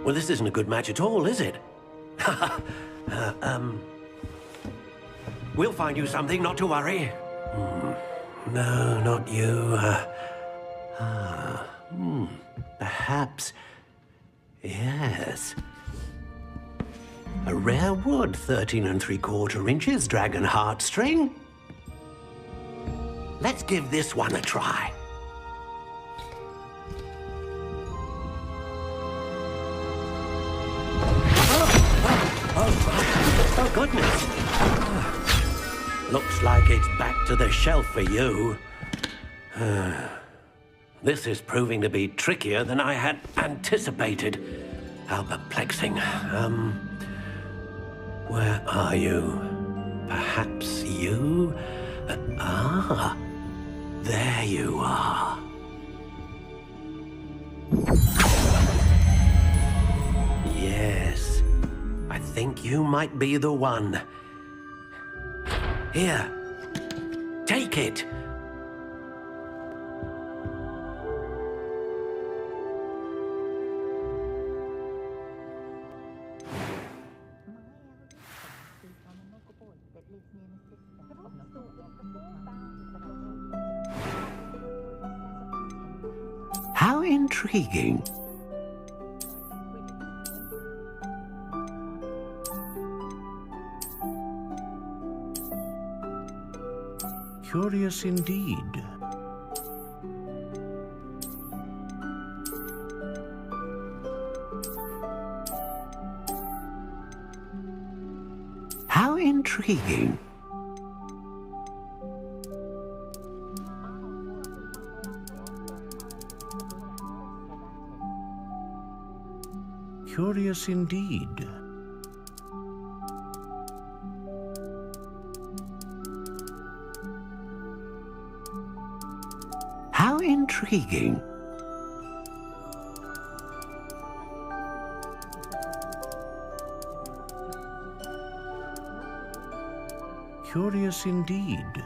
Well, this isn't a good match at all, is it? We'll find you something, not to worry. No, not you. Perhaps. Yes. A rare wood, 13 3/4 inches, dragon heartstring. Let's give this one a try. Oh, goodness. Looks like it's back to the shelf for you. This is proving to be trickier than I had anticipated. How perplexing. Where are you? Perhaps you? There you are. Yes, I think you might be the one. Here, take it. How intriguing. Curious indeed. How intriguing. Curious indeed. How intriguing. Curious indeed.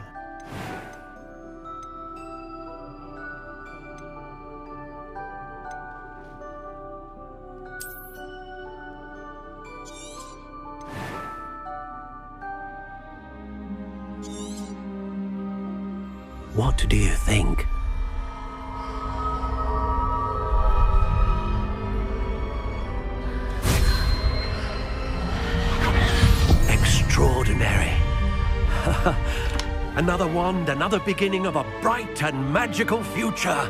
What do you think? Extraordinary. Another wand, another beginning of a bright and magical future.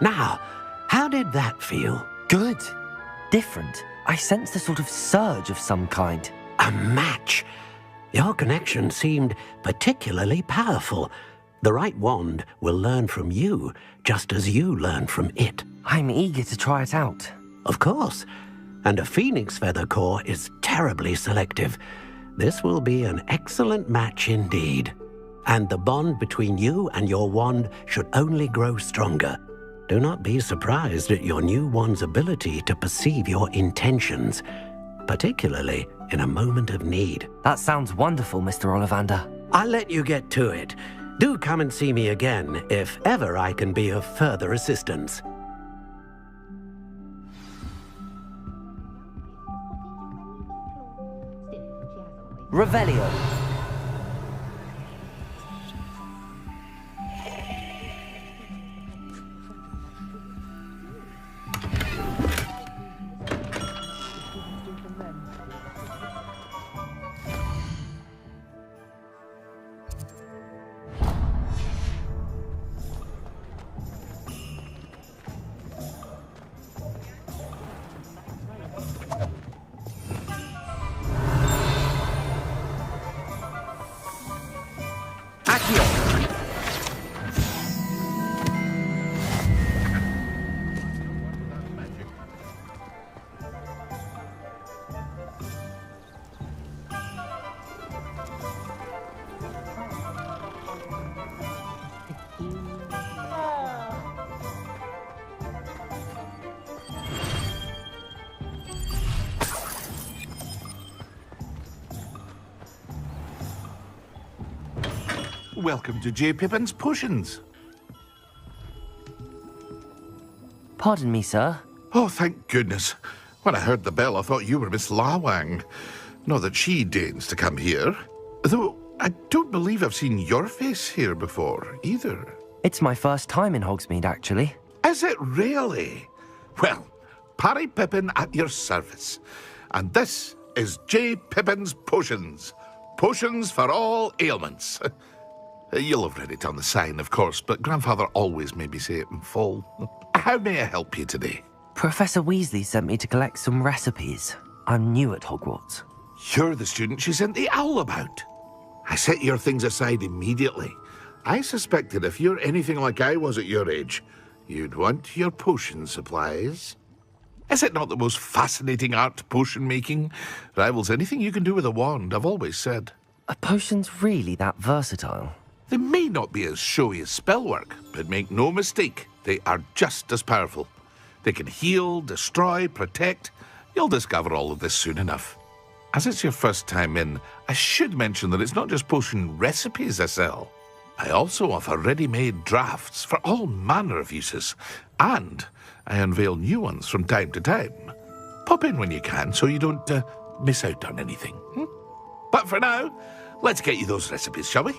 Now, how did that feel? Good. Different. I sensed a sort of surge of some kind. A match. Your connection seemed particularly powerful. The right wand will learn from you, just as you learn from it. I'm eager to try it out. Of course. And a phoenix feather core is terribly selective. This will be an excellent match indeed. And the bond between you and your wand should only grow stronger. Do not be surprised at your new wand's ability to perceive your intentions, particularly in a moment of need. That sounds wonderful, Mr. Ollivander. I'll let you get to it. Do come and see me again if ever I can be of further assistance. Revelio. Welcome to J. Pippin's Potions. Pardon me, sir. Oh, thank goodness. When I heard the bell, I thought you were Miss Lawang. Not that she deigns to come here. Though, I don't believe I've seen your face here before, either. It's my first time in Hogsmeade, actually. Is it really? Well, Parry Pippin at your service. And this is J. Pippin's Potions. Potions for all ailments. You'll have read it on the sign, of course, but Grandfather always made me say it in full. How may I help you today? Professor Weasley sent me to collect some recipes. I'm new at Hogwarts. You're the student she sent the owl about. I set your things aside immediately. I suspected if you're anything like I was at your age, you'd want your potion supplies. Is it not the most fascinating art, potion making? Rivals anything you can do with a wand, I've always said. Are potions really that versatile? They may not be as showy as spellwork, but make no mistake, they are just as powerful. They can heal, destroy, protect. You'll discover all of this soon enough. As it's your first time in, I should mention that it's not just potion recipes I sell. I also offer ready-made drafts for all manner of uses, and I unveil new ones from time to time. Pop in when you can so you don't miss out on anything. But for now, let's get you those recipes, shall we?